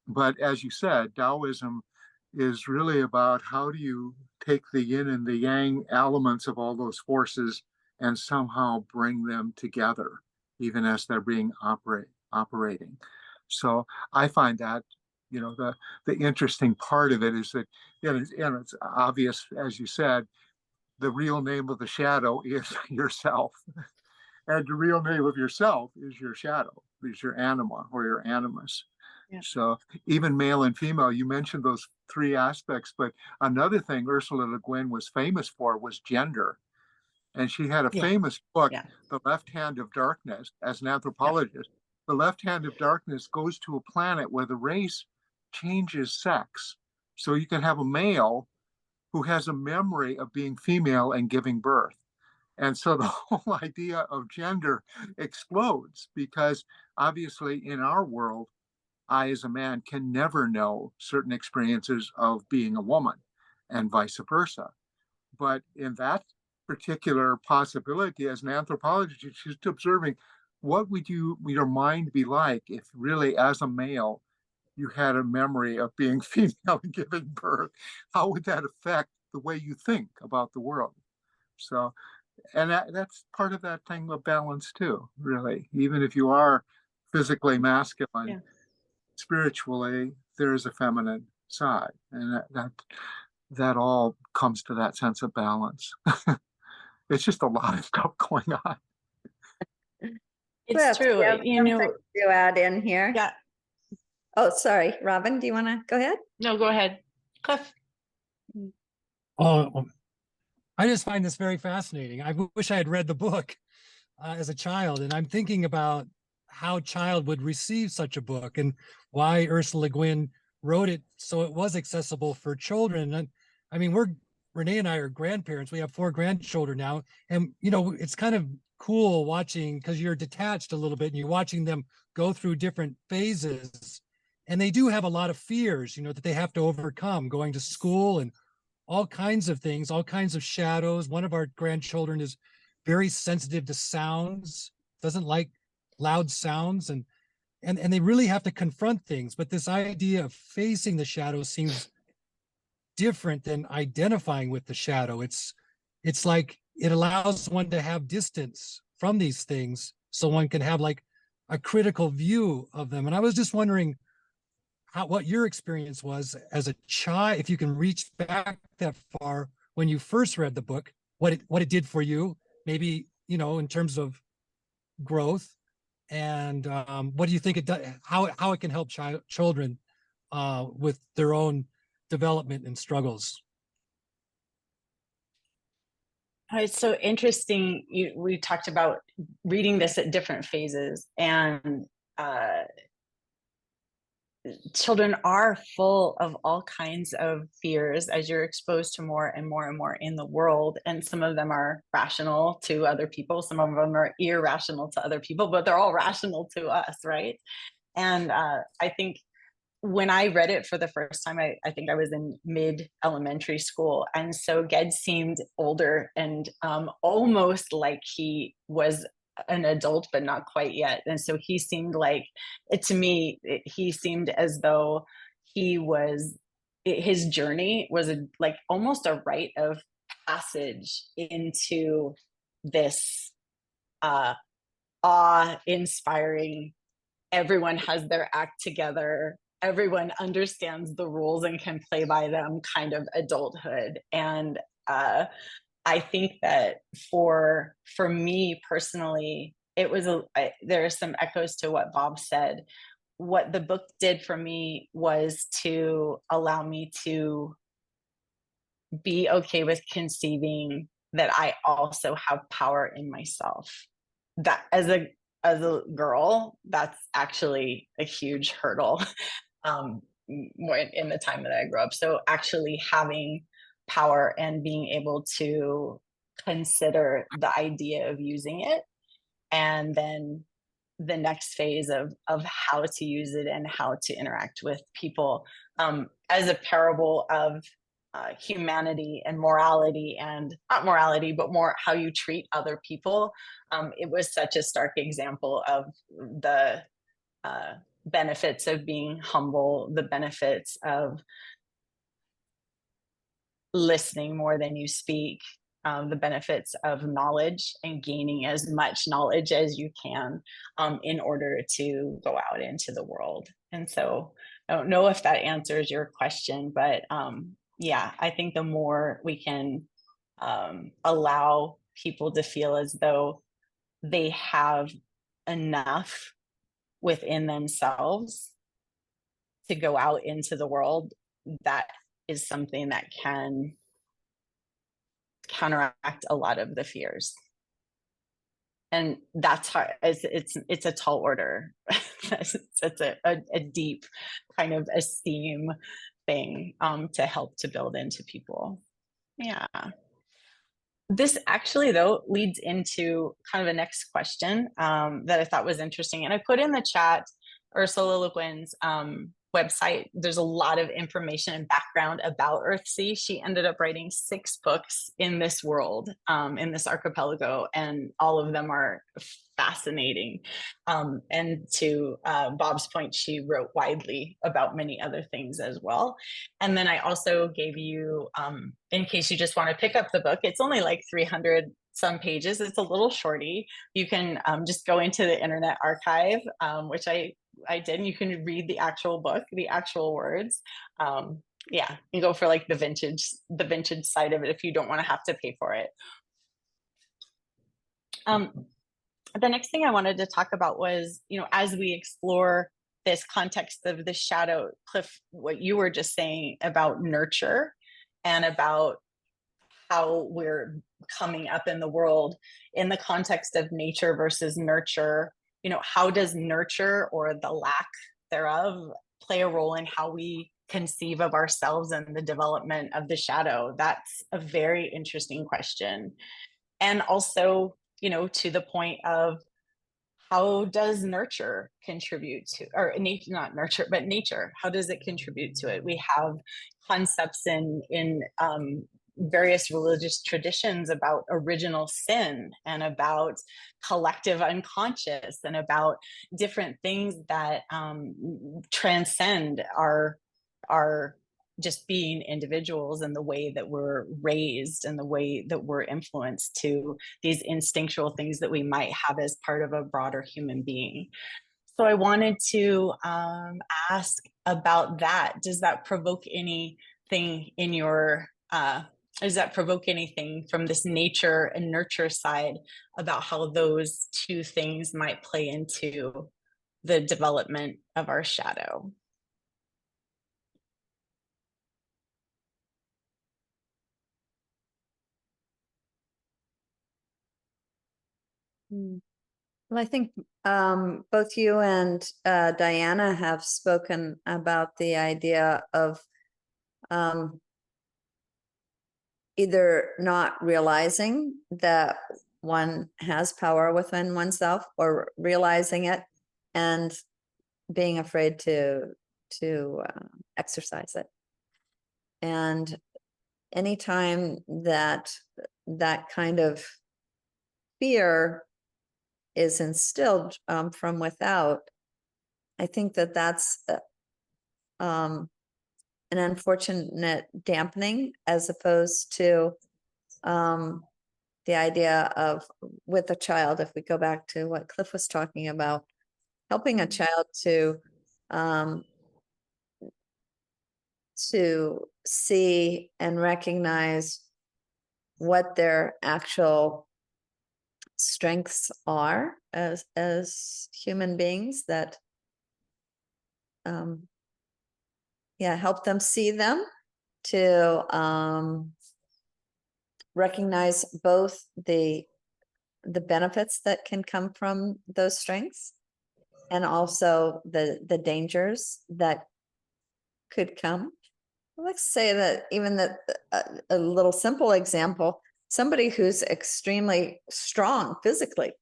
D: But as you said, Taoism is really about how do you take the yin and the yang elements of all those forces and somehow bring them together, even as they're being operating. So I find that, you know, the interesting part of it is that, and it's obvious, as you said, the real name of the shadow is yourself. And the real name of yourself is your shadow, is your anima or your animus.
C: Yeah.
D: So even male and female, you mentioned those three aspects, but another thing Ursula Le Guin was famous for was gender. And she had a
C: Yeah.
D: famous book,
C: Yeah.
D: The Left Hand of Darkness, as an
C: Yeah.
D: anthropologist. The left hand of darkness goes to a planet where the race changes sex. So you can have a male who has a memory of being female and giving birth. And so the whole idea of gender explodes, because obviously in our world, I, as a man, can never know certain experiences of being a woman and vice versa. But in that particular possibility, as an anthropologist, she's observing, what would your mind be like if really, as a male, you had a memory of being female and giving birth? How would that affect the way you think about the world? So, and that's part of that thing of balance too, really. Even if you are physically masculine,
C: Yeah.
D: spiritually, there is a feminine side, and that all comes to that sense of balance. It's just a lot of stuff going on.
C: It's
B: Cliff, do
C: true.
B: you have
C: You know,
B: something to add in here?
C: yeah.
B: Oh, sorry, Robin, do you want to go ahead?
C: No, go ahead, Cliff.
E: Oh, I just find this very fascinating. I wish I had read the book as a child, and I'm thinking about how a child would receive such a book and why Ursula Le Guin wrote it so it was accessible for children. And I mean, Renee and I are grandparents. We have 4 grandchildren now, and you know, it's kind of cool watching, because you're detached a little bit and you're watching them go through different phases, and they do have a lot of fears, you know, that they have to overcome, going to school and all kinds of things, all kinds of shadows. One of our grandchildren is very sensitive to sounds, doesn't like loud sounds, and they really have to confront things. But this idea of facing the shadow seems different than identifying with the shadow. It's like it allows one to have distance from these things, so one can have like a critical view of them. And I was just wondering what your experience was as a child, if you can reach back that far when you first read the book, what it did for you, maybe, you know, in terms of growth, and what do you think it does, how it can help children with their own development and struggles.
C: It's so interesting. We talked about reading this at different phases, and children are full of all kinds of fears as you're exposed to more and more and more in the world. And some of them are rational to other people, some of them are irrational to other people, but they're all rational to us, right? And I think when I read it for the first time, I think I was in mid-elementary school. And so Ged seemed older and almost like he was an adult, but not quite yet. And so he seemed like, to me, he seemed as though his journey was like almost a rite of passage into this awe-inspiring, everyone has their act together, everyone understands the rules and can play by them kind of adulthood. And I think that for me personally, it was there are some echoes to what Bob said. What the book did for me was to allow me to be okay with conceiving that I also have power in myself. that as a girl, that's actually a huge hurdle more in the time that I grew up. So actually having power and being able to consider the idea of using it, and then the next phase of how to use it and how to interact with people, as a parable of humanity and morality, and not morality, but more how you treat other people. It was such a stark example of the benefits of being humble, the benefits of listening more than you speak, the benefits of knowledge and gaining as much knowledge as you can, in order to go out into the world. And so I don't know if that answers your question, but yeah, I think the more we can allow people to feel as though they have enough within themselves to go out into the world, that is something that can counteract a lot of the fears. And that's hard. It's a tall order. It's a deep kind of esteem thing, to help to build into people. Yeah. This actually, though, leads into kind of a next question that I thought was interesting. And I put in the chat Ursula Le Guin's website. There's a lot of information and background about Earthsea. She ended up writing 6 books in this world, in this archipelago, and all of them are fascinating. And to Bob's point, she wrote widely about many other things as well. And then I also gave you, in case you just want to pick up the book, it's only like 300 some pages. It's a little shorty. You can just go into the Internet Archive, which I did, and you can read the actual book, the actual words. Yeah, you go for like the vintage side of it if you don't want to have to pay for it. The next thing I wanted to talk about was, as we explore this context of the shadow, Cliff, what you were just saying about nurture and about how we're coming up in the world in the context of nature versus nurture. How does nurture, or the lack thereof, play a role in how we conceive of ourselves and the development of the shadow? That's a very interesting question. And also, to the point of, how does nurture contribute to, or nature, not nurture, but nature, how does it contribute to it? We have concepts in various religious traditions about original sin, and about collective unconscious, and about different things that transcend our just being individuals, and the way that we're raised, and the way that we're influenced to these instinctual things that we might have as part of a broader human being. So I wanted to ask about that. Does that provoke anything in your does that provoke anything from this nature and nurture side about how those two things might play into the development of our shadow?
B: Well, I think both you and Diana have spoken about the idea of either not realizing that one has power within oneself, or realizing it and being afraid to exercise it. And anytime that kind of fear is instilled from without, I think that that's an unfortunate dampening, as opposed to the idea of, with a child, if we go back to what Cliff was talking about, helping a child to see and recognize what their actual strengths are as human beings, that help them see them, to recognize both the the benefits that can come from those strengths, and also the dangers that could come. Let's say that even that a little simple example, somebody who's extremely strong physically,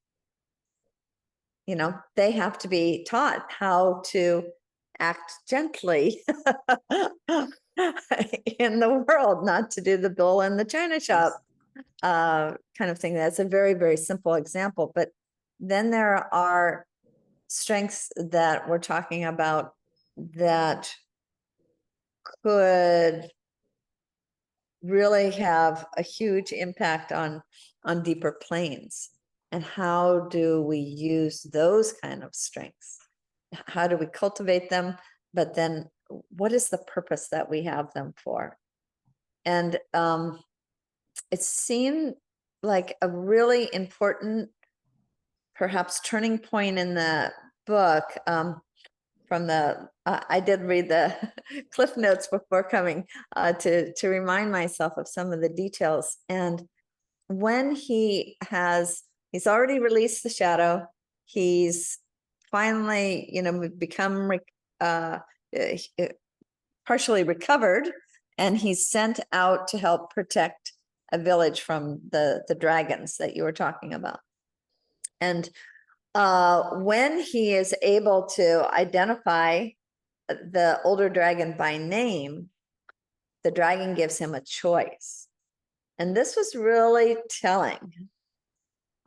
B: you know, they have to be taught how to act gently in the world, not to do the bull in the china shop kind of thing. That's a very, very simple example. But then there are strengths that we're talking about that could really have a huge impact on deeper planes. And how do we use those kind of strengths? How do we cultivate them? But then what is the purpose that we have them for? And it seemed like a really important, perhaps, turning point in the book. From the I did read the cliff notes before coming to remind myself of some of the details. And when he's already released the shadow, he's finally, you know, become partially recovered, and he's sent out to help protect a village from the dragons that you were talking about. And when he is able to identify the older dragon by name, the dragon gives him a choice. And this was really telling.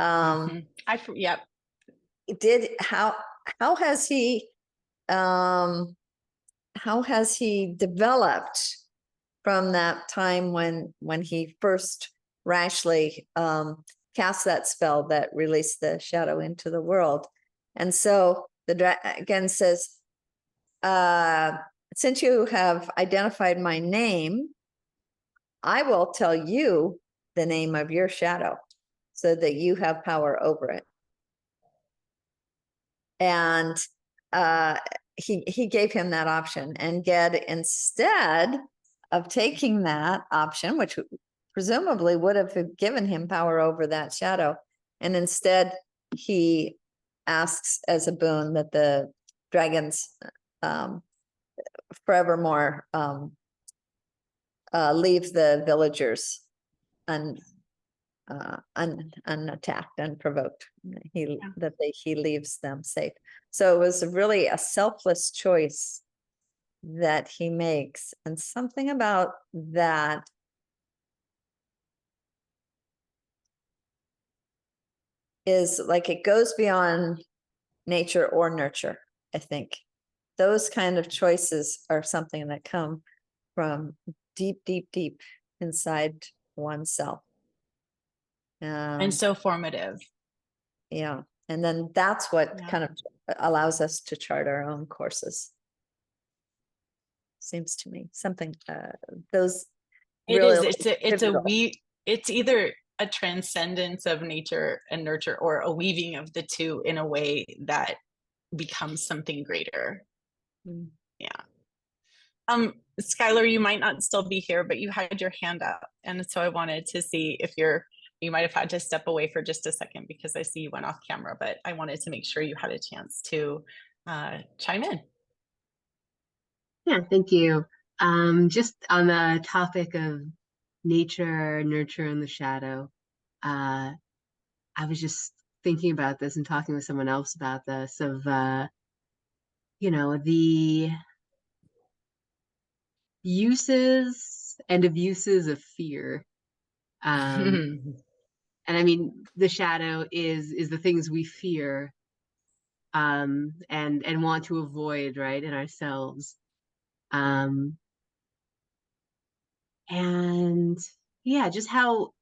C: Yep.
B: How has he developed from that time when he first rashly cast that spell that released the shadow into the world? And so the dragon says, since you have identified my name, I will tell you the name of your shadow so that you have power over it. And he gave him that option. And Ged, instead of taking that option, which presumably would have given him power over that shadow, and instead he asks as a boon that the dragons forevermore leave the villagers unattacked, unprovoked. He leaves them safe. So it was really a selfless choice that he makes, and something about that is like it goes beyond nature or nurture. I think those kind of choices are something that come from deep, deep, deep inside oneself.
C: And so formative.
B: Yeah. And then that's what kind of allows us to chart our own courses. Seems to me something those really
C: it's either a transcendence of nature and nurture, or a weaving of the two in a way that becomes something greater. Skylar, you might not still be here, but you had your hand up, and so I wanted to see if you might have had to step away for just a second because I see you went off camera, but I wanted to make sure you had a chance to chime in.
F: Yeah, thank you. Just on the topic of nature, nurture, and the shadow, I was just thinking about this and talking with someone else about this of, you know, the uses and abuses of fear. And I mean, the shadow is the things we fear and want to avoid, right, in ourselves. And yeah, just how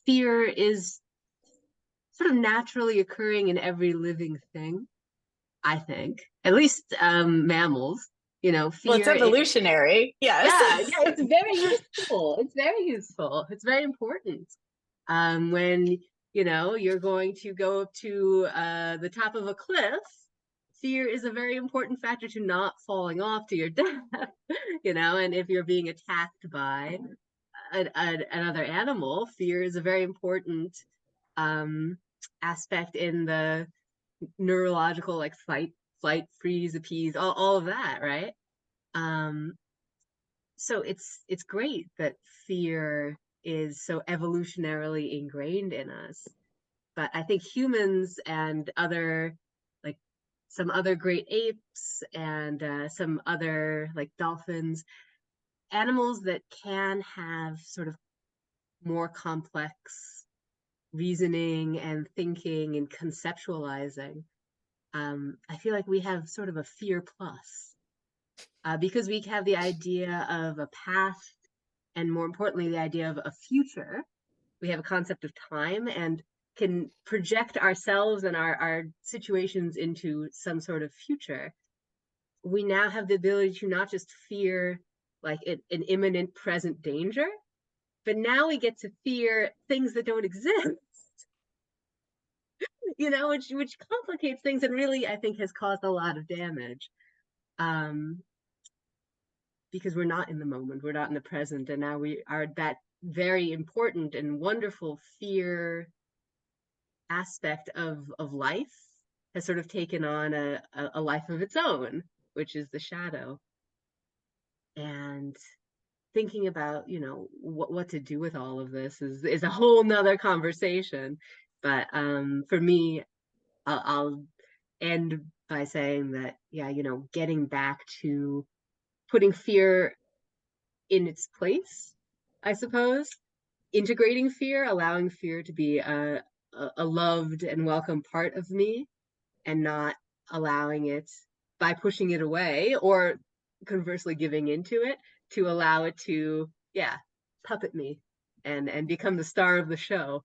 F: fear is sort of naturally occurring in every living thing, I think, at least mammals, you know, fear.
C: Well, it's evolutionary. Yes.
F: Yeah, it's very useful. It's very useful. It's very important. When, you know, you're going to go up to the top of a cliff, fear is a very important factor to not falling off to your death, you know, and if you're being attacked by another animal, fear is a very important aspect in the neurological, like flight, freeze, appease, all of that, right? So it's great that fear is so evolutionarily ingrained in us. But I think humans and other, like some other great apes and some other like dolphins, animals that can have sort of more complex reasoning and thinking and conceptualizing, I feel like we have sort of a fear plus, because we have the idea of a past, and more importantly, the idea of a future. We have a concept of time and can project ourselves and our situations into some sort of future. We now have the ability to not just fear like an imminent present danger, but now we get to fear things that don't exist, you know, which complicates things and really, I think, has caused a lot of damage. Because we're not in the moment, we're not in the present, and now we are that very important and wonderful fear aspect of life has sort of taken on a life of its own, which is the shadow. And thinking about, you know, what to do with all of this is a whole nother conversation. But for me, I'll end by saying that, yeah, you know, getting back to putting fear in its place, I suppose, integrating fear, allowing fear to be a loved and welcome part of me, and not allowing it by pushing it away or conversely giving into it, to allow it to, yeah, puppet me and become the star of the show.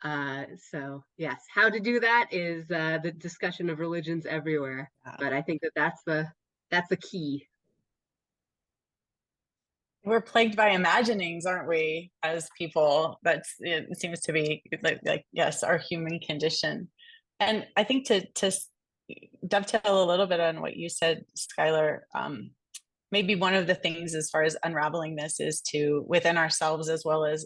F: So yes, how to do that is the discussion of religions everywhere, but I think that that's the key.
C: We're plagued by imaginings, aren't we, as people? It seems to be like yes, our human condition. And I think to dovetail a little bit on what you said, Skylar, maybe one of the things as far as unraveling this is to, within ourselves, as well as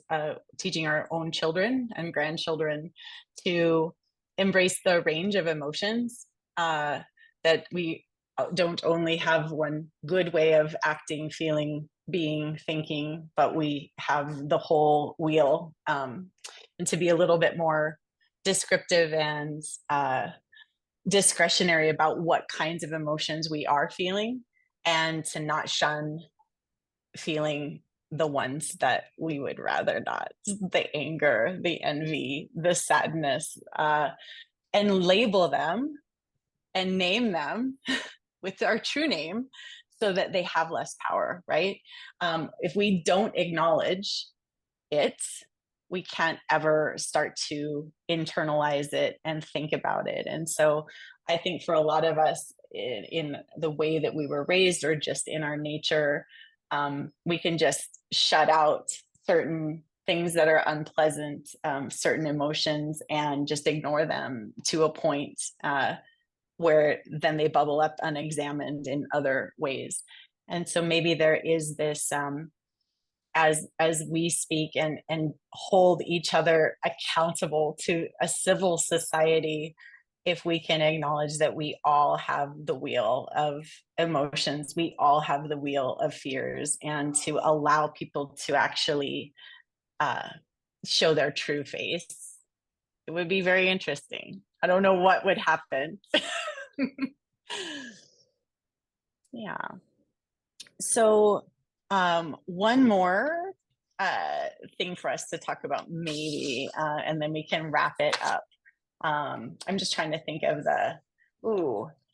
C: teaching our own children and grandchildren, to embrace the range of emotions, that we don't only have one good way of acting, feeling, being, thinking, but we have the whole wheel, and to be a little bit more descriptive and discretionary about what kinds of emotions we are feeling, and to not shun feeling the ones that we would rather not, the anger, the envy, the sadness, and label them and name them with our true name so that they have less power, right? If we don't acknowledge it, we can't ever start to internalize it and think about it. And so I think for a lot of us, in the way that we were raised or just in our nature, we can just shut out certain things that are unpleasant, certain emotions, and just ignore them to a point where then they bubble up unexamined in other ways. And so maybe there is this, as we speak and hold each other accountable to a civil society, if we can acknowledge that we all have the wheel of emotions, we all have the wheel of fears, and to allow people to actually show their true face, it would be very interesting. I don't know what would happen. Yeah. So one more thing for us to talk about, maybe, and then we can wrap it up. I'm just trying to think of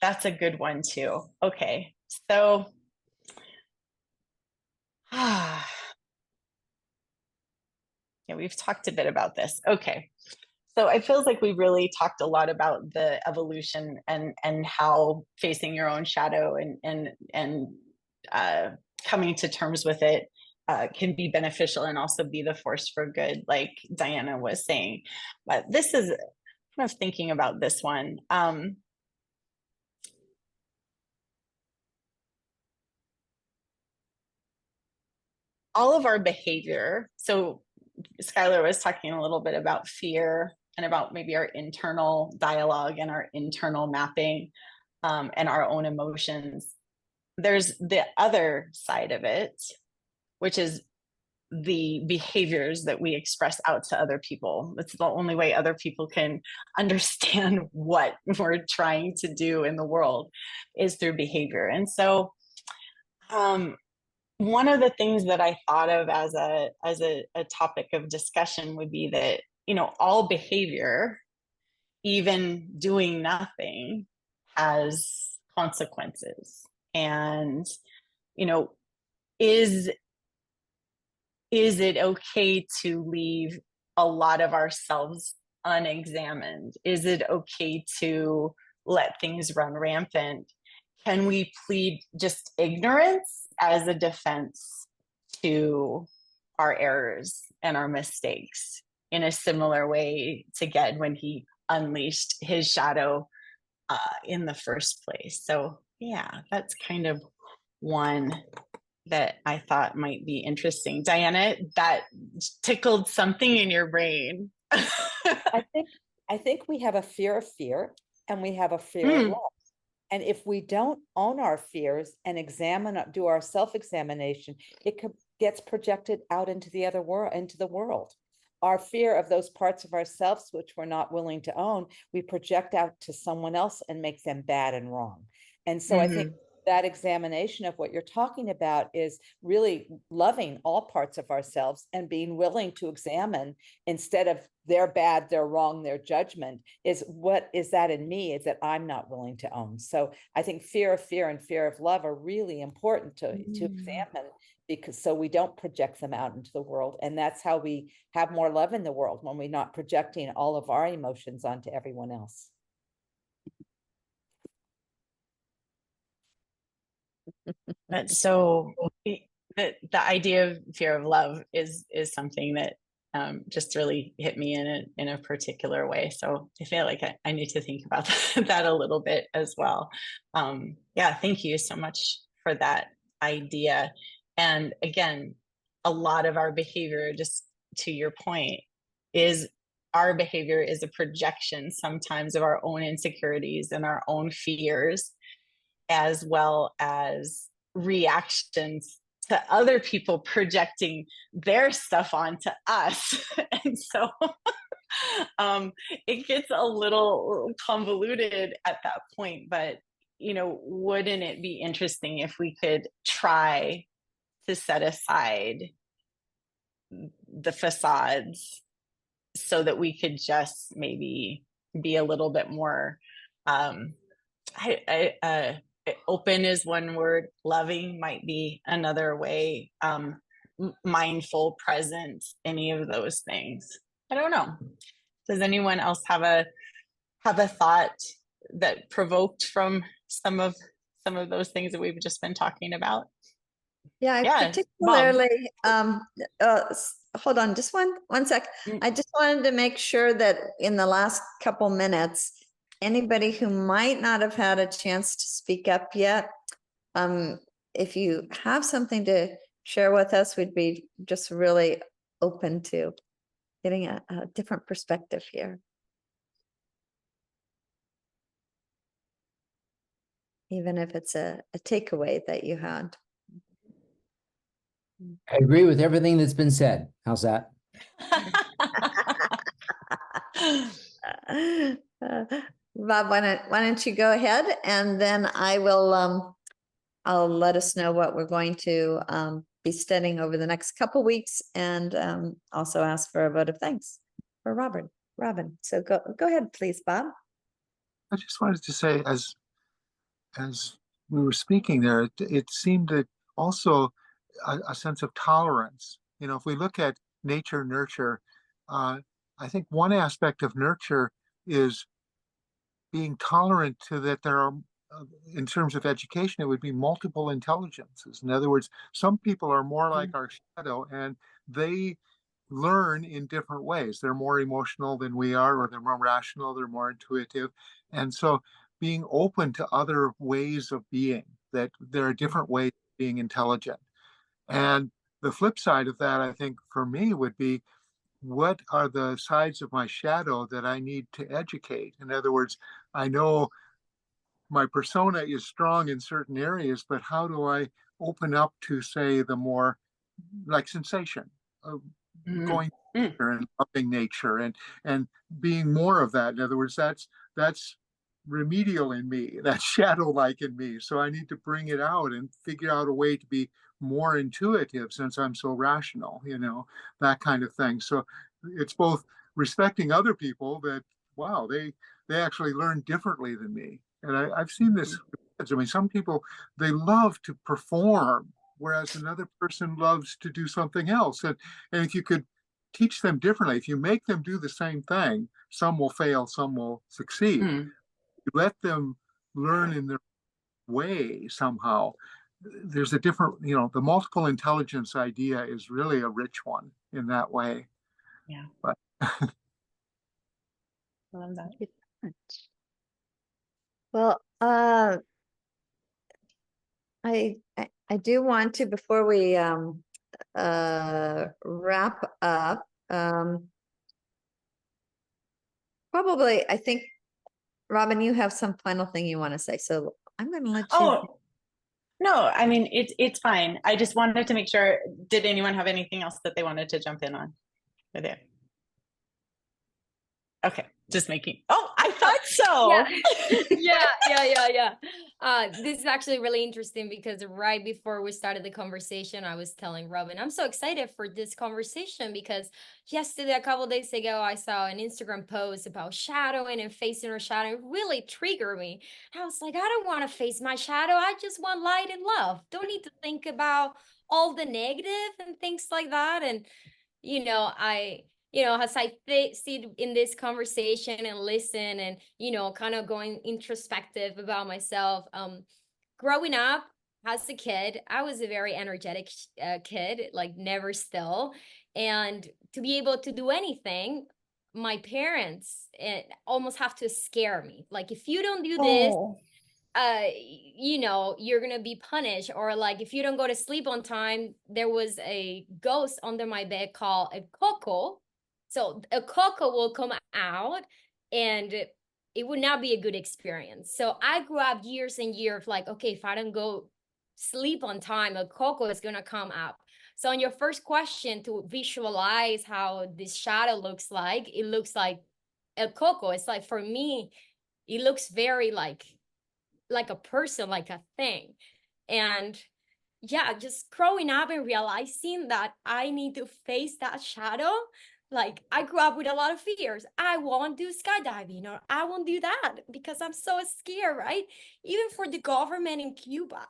C: that's a good one too. Okay, so yeah, we've talked a bit about this. Okay, so it feels like we really talked a lot about the evolution and how facing your own shadow and coming to terms with it can be beneficial and also be the force for good, like Diana was saying. But this is kind of thinking about this one. All of our behavior. So Skylar was talking a little bit about fear and about maybe our internal dialogue and our internal mapping, and our own emotions, there's the other side of it, which is the behaviors that we express out to other people. It's the only way other people can understand what we're trying to do in the world, is through behavior. And so one of the things that I thought of as a topic of discussion would be that, all behavior, even doing nothing, has consequences. And, is it okay to leave a lot of ourselves unexamined? Is it okay to let things run rampant? Can we plead just ignorance as a defense to our errors and our mistakes, in a similar way to Ged when he unleashed his shadow in the first place? So yeah, that's kind of one that I thought might be interesting. Diana, that tickled something in your brain.
A: I think we have a fear of fear, and we have a fear of love. And if we don't own our fears and do our self-examination, it gets projected out into the other world, into the world. Our fear of those parts of ourselves which we're not willing to own, we project out to someone else and make them bad and wrong. And so I think that examination of what you're talking about is really loving all parts of ourselves and being willing to examine, instead of they're bad, they're wrong, their judgment is, what is that in me is that I'm not willing to own. So I think fear and fear of love are really important to examine, because so we don't project them out into the world. And that's how we have more love in the world, when we're not projecting all of our emotions onto everyone else.
C: That's so, the idea of fear of love is something that just really hit me in a particular way. So I feel like I need to think about that a little bit as well. Yeah, thank you so much for that idea. And again, a lot of our behavior, just to your point, our behavior is a projection sometimes of our own insecurities and our own fears, as well as reactions to other people projecting their stuff onto us. And so it gets a little convoluted at that point. But, wouldn't it be interesting if we could try to set aside the facades so that we could just maybe be a little bit more open is one word, loving might be another way, mindful, present, any of those things. I don't know. Does anyone else have a thought that provoked from some of those things that we've just been talking about?
B: Yeah, particularly, hold on just one sec. I just wanted to make sure that in the last couple minutes, anybody who might not have had a chance to speak up yet, if you have something to share with us, we'd be just really open to getting a different perspective here. Even if it's a takeaway that you had.
G: I agree with everything that's been said. How's that?
B: Bob, why don't you go ahead, and then I will I'll let us know what we're going to be studying over the next couple weeks, and also ask for a vote of thanks for Robin. So go ahead, please, Bob.
D: I just wanted to say, as we were speaking there, it seemed that also a sense of tolerance. If we look at nature, nurture, I think one aspect of nurture is being tolerant to that there are, in terms of education, it would be multiple intelligences. In other words, some people are more like our shadow, and they learn in different ways. They're more emotional than we are, or they're more rational, they're more intuitive. And so being open to other ways of being, that there are different ways of being intelligent. And the flip side of that, I think, for me would be what are the sides of my shadow that I need to educate? In other words, I know my persona is strong in certain areas, but how do I open up to, say, the more like sensation of going
C: Mm.
D: and loving nature and being more of that? In other words, that's remedial in me, that's shadow like in me. So I need to bring it out and figure out a way to be more intuitive since I'm so rational, that kind of thing. So it's both respecting other people that, wow, they actually learn differently than me. And I've seen this. I mean, some people, they love to perform, whereas another person loves to do something else. And if you could teach them differently, if you make them do the same thing, some will fail, some will succeed.
C: Mm.
D: You let them learn in their way somehow. There's a different, the multiple intelligence idea is really a rich one in that way.
C: Yeah.
D: But
C: I love that.
B: Thank you so much. Well, I do want to, before we wrap up, probably, I think, Robin, you have some final thing you want to say, so I'm going to let you.
C: Oh, no, I mean, it's fine. I just wanted to make sure, did anyone have anything else that they wanted to jump in on? Right there. Okay, just making, oh, I thought so.
H: Yeah. This is actually really interesting because right before we started the conversation, I was telling Robin, I'm so excited for this conversation because yesterday, a couple of days ago, I saw an Instagram post about shadowing and facing our shadow. It really triggered me. I was like, I don't want to face my shadow. I just want light and love. Don't need to think about all the negative and things like that. And as I sit in this conversation and listen and, kind of going introspective about myself, growing up as a kid, I was a very energetic kid, like never still. And to be able to do anything, my parents almost have to scare me. Like, if you don't do this, you're gonna be punished, or like if you don't go to sleep on time. There was a ghost under my bed called a coco, so a coco will come out and it would not be a good experience. So I grew up years and years of like, okay, if I don't go sleep on time, a coco is gonna come up. So on your first question, to visualize how this shadow looks like, it looks like a coco. It's like, for me, it looks very like a person, like a thing. And yeah, just growing up and realizing that I need to face that shadow. Like, I grew up with a lot of fears. I won't do skydiving, or I won't do that because I'm so scared, right? Even for the government in Cuba,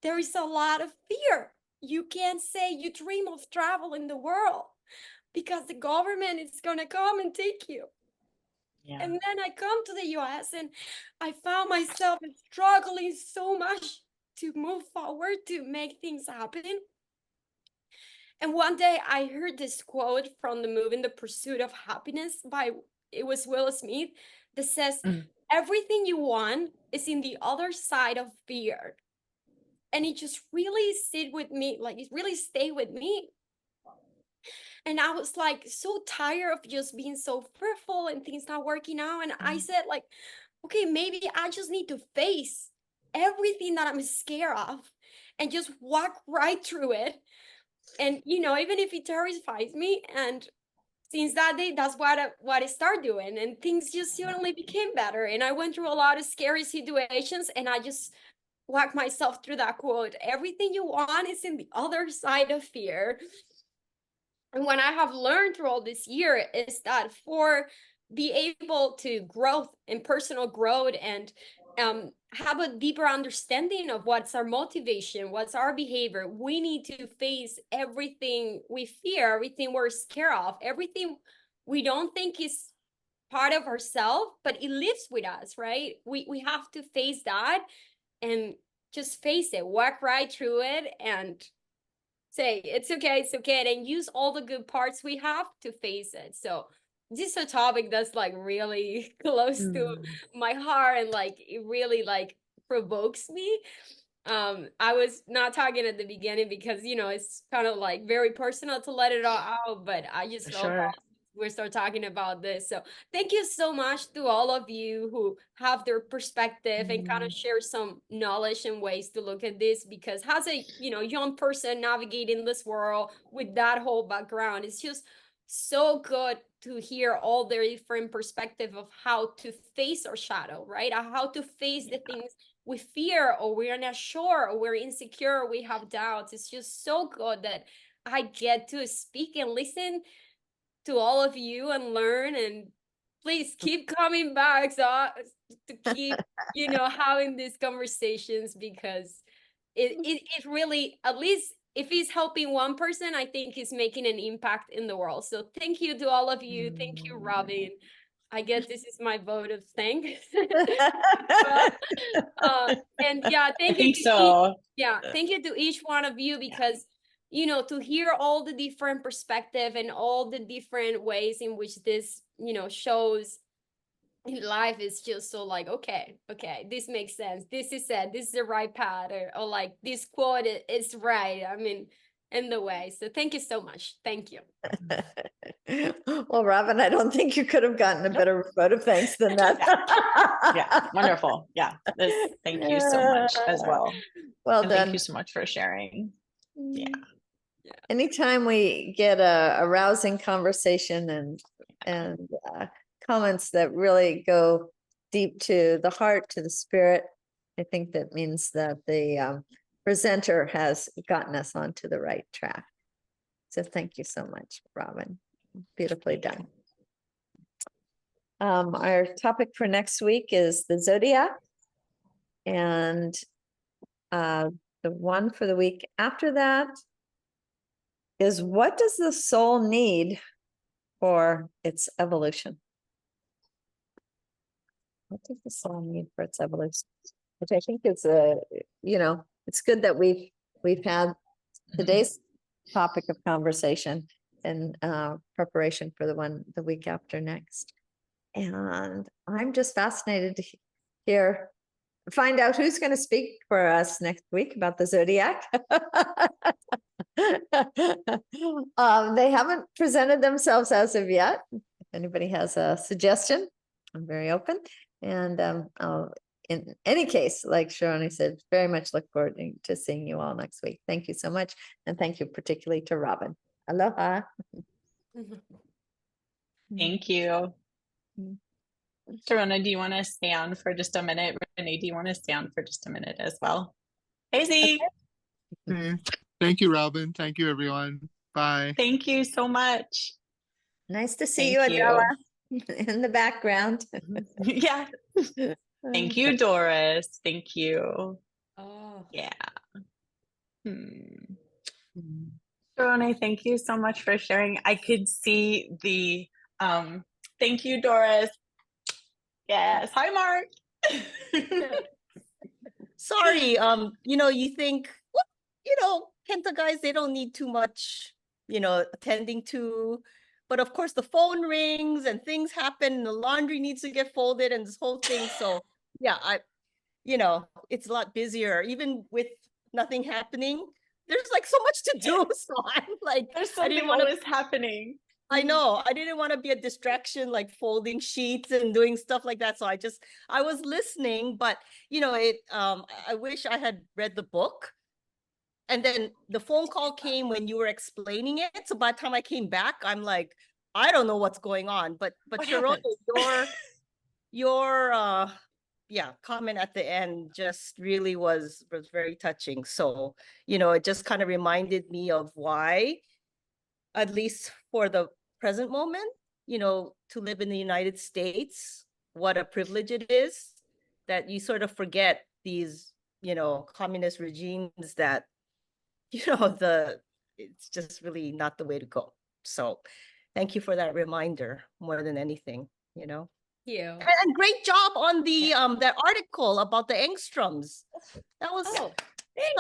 H: there is a lot of fear. You can't say you dream of traveling the world because the government is going to come and take you.
C: Yeah.
H: And then I come to the US and I found myself struggling so much to move forward, to make things happen. And one day I heard this quote from the movie The Pursuit of Happiness it was Will Smith, that says, everything you want is in the other side of fear. And it just really stayed with me, like it really stayed with me. And I was like so tired of just being so fearful and things not working out. And I said, like, okay, maybe I just need to face everything that I'm scared of and just walk right through it. And, even if it terrifies me. And since that day, that's what I started doing. And things just suddenly became better. And I went through a lot of scary situations and I just walked myself through that quote. Everything you want is in the other side of fear. And what I have learned through all this year is that for be able to grow in personal growth and have a deeper understanding of what's our motivation, what's our behavior, we need to face everything we fear, everything we're scared of, everything we don't think is part of ourselves, but it lives with us, right? We have to face that and just face it, walk right through it, and say it's okay, and use all the good parts we have to face it. So this is a topic that's like really close to my heart, and like it really like provokes me. I was not talking at the beginning because it's kind of like very personal to let it all out, but I just felt
C: Sure.
H: we start talking about this. So thank you so much to all of you who have their perspective and kind of share some knowledge and ways to look at this, because as a young person navigating this world with that whole background, it's just so good to hear all the different perspective of how to face our shadow, right? How to face the things we fear, or we're not sure, or we're insecure, or we have doubts. It's just so good that I get to speak and listen to all of you and learn, and please keep coming back to keep having these conversations, because it really, at least if it's helping one person, I think it's making an impact in the world. So thank you to all of you. Thank you, Robin. I guess this is my vote of thanks. And yeah, thank you. Thank you to each one of you, because to hear all the different perspective and all the different ways in which this shows in life is just so like, okay, this makes sense, this is it, this is the right path, or like this quote is right, I mean, in the way. So thank you so much. Thank you.
B: Well, Robin, I don't think you could have gotten a better vote of thanks than that.
C: Yeah, wonderful. Yeah, thank you so much as well.
B: Well
C: and
B: done.
C: Thank you so much for sharing. Yeah.
B: Anytime we get a rousing conversation and comments that really go deep to the heart, to the spirit, I think that means that the presenter has gotten us onto the right track. So thank you so much, Robin. Beautifully done. Our topic for next week is the zodiac, and the one for the week after that is, what does the soul need for its evolution? What does the soul need for its evolution? Which I think is it's good that we've had today's topic of conversation in preparation for the week after next. And I'm just fascinated to find out who's going to speak for us next week about the zodiac. They haven't presented themselves as of yet. If anybody has a suggestion, I'm very open. And in any case, like Sharoni said, very much look forward to seeing you all next week. Thank you so much. And thank you particularly to Robin. Aloha.
C: Thank you. Sharona, do you want to stay on for just a minute? Renee, do you want to stay on for just a minute as well? Hey, Z.
D: Okay. Thank you, Robin. Thank you, everyone. Bye.
C: Thank you so much.
B: Nice to see you, Adela, in the background.
C: Yeah. Thank you, Doris. Thank you.
H: Oh.
C: Yeah. Sharona, thank you so much for sharing. I could see the thank you, Doris. Yes. Hi, Mark.
I: Sorry, you think, Kenta guys, they don't need too much, attending to. But of course, the phone rings and things happen, and the laundry needs to get folded and this whole thing. So yeah, it's a lot busier, even with nothing happening. There's like so much to do. So I'm like,
C: there's something always happening.
I: I know. I didn't want to be a distraction, like folding sheets and doing stuff like that. So I was listening, but I wish I had read the book. And then the phone call came when you were explaining it. So by the time I came back, I'm like, I don't know what's going on. But Sharona, your comment at the end just really was very touching. So, it just kind of reminded me of why, at least for the present moment, to live in the United States, what a privilege it is, that you sort of forget these, communist regimes that, it's just really not the way to go. So thank you for that reminder more than anything,
H: You.
I: And great job on the that article about the angstroms. That was
H: thank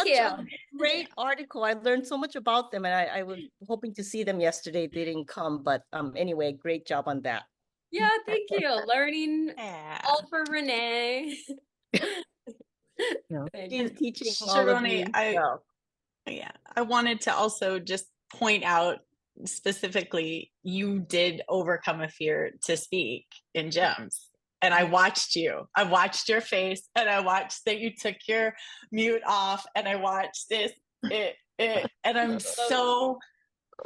H: you.
I: a great article. I learned so much about them, and I was hoping to see them yesterday. They didn't come, but anyway, great job on that.
H: Yeah, thank you. Learning all for Renee.
I: She's teaching all of you.
C: I wanted to also just point out specifically, you did overcome a fear to speak in Gems. And I watched you. I watched your face, and I watched that you took your mute off, and I watched this, and I'm so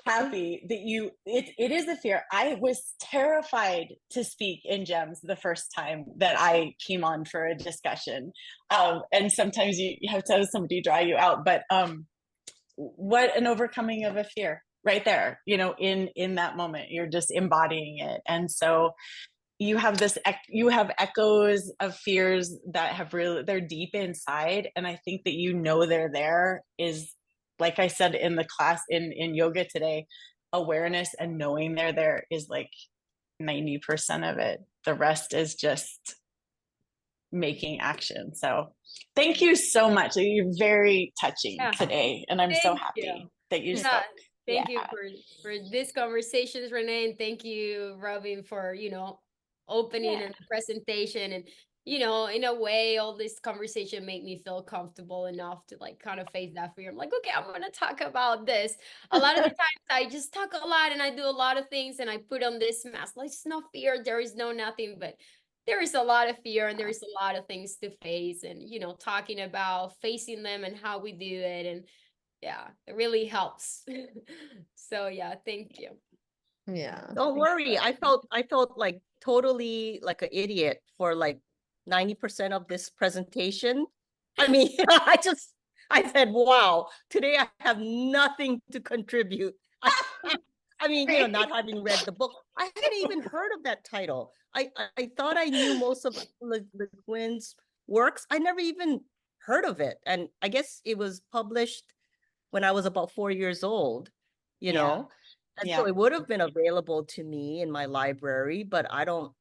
C: happy that it is a fear. I was terrified to speak in Gems the first time that I came on for a discussion. And sometimes you have to have somebody draw you out, but what an overcoming of a fear right there, in that moment. You're just embodying it. And so you have echoes of fears that they're deep inside. And I think that they're there is, like I said in the class in yoga today, awareness and knowing they're there is like 90% of it. The rest is just making action. So thank you so much. You're very touching today. And I'm so happy that you spoke.
H: Thank you for this conversations, Renee. And thank you, Robin, for, opening and the presentation. And, in a way, all this conversation made me feel comfortable enough to kind of face that fear. I'm like, okay, I'm going to talk about this. A lot of the times I just talk a lot and I do a lot of things and I put on this mask. Like, it's no fear. There is no nothing, but there is a lot of fear and there is a lot of things to face, and, talking about facing them and how we do it. And it really helps. So thank you.
B: Yeah.
I: Don't worry. I felt like totally like an idiot for like 90% of this presentation. I mean, I said, wow, today I have nothing to contribute. I mean, not having read the book, I hadn't even heard of that title. I thought I knew most of Le Guin's works. I never even heard of it. And I guess it was published when I was about 4 years old, And so it would have been available to me in my library, but I don't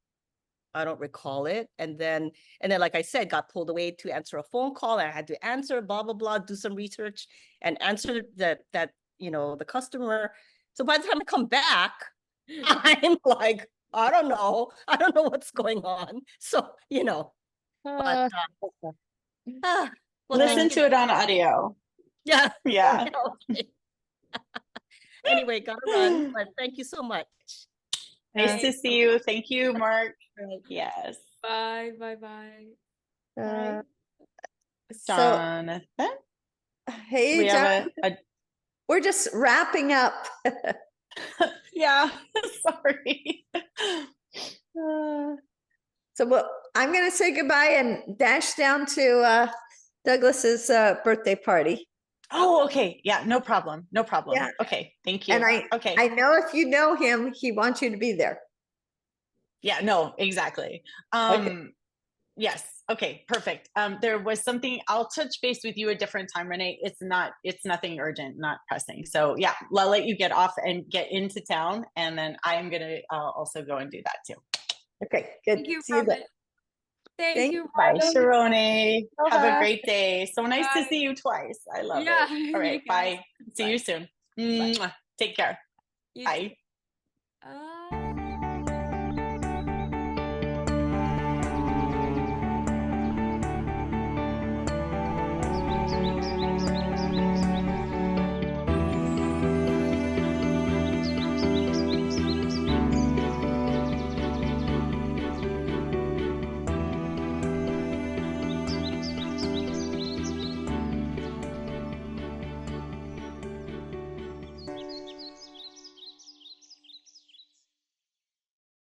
I: recall it. And then, like I said, got pulled away to answer a phone call. And I had to answer, blah, blah, blah, do some research and answer that, the customer. So by the time I come back, I'm like, I don't know what's going on. So, but well,
C: listen to it on audio.
I: Yeah.
C: Yeah.
I: Anyway, gotta run, but thank you so much.
C: Nice to see you. Thank you, Mark. Yes.
H: Bye.
C: Jonathan.
B: Hey,
C: we have
B: we're just wrapping up.
C: Yeah, sorry.
B: So I'm going to say goodbye and dash down to Douglas's birthday party.
C: Oh, okay. Yeah, no problem.
B: Yeah.
C: Okay, thank you.
B: And I know if you know him, he wants you to be there.
C: Yeah, no, exactly.
B: Okay.
C: Yes. Okay, perfect. There was something, I'll touch base with you a different time, Renee. It's nothing urgent, not pressing. So yeah, I'll let you get off and get into town. And then I am going to also go and do that too.
B: Okay, good.
H: Thank you,
B: See you then.
H: Thank you.
C: Bye,
H: Robin.
C: Sharone. Have a
B: Bye.
C: great day. So nice to
H: Bye.
C: see you twice. I love it. All right,
H: you guys.
C: bye. See you soon. Mwah. Take care.
H: You
C: Bye.
H: too.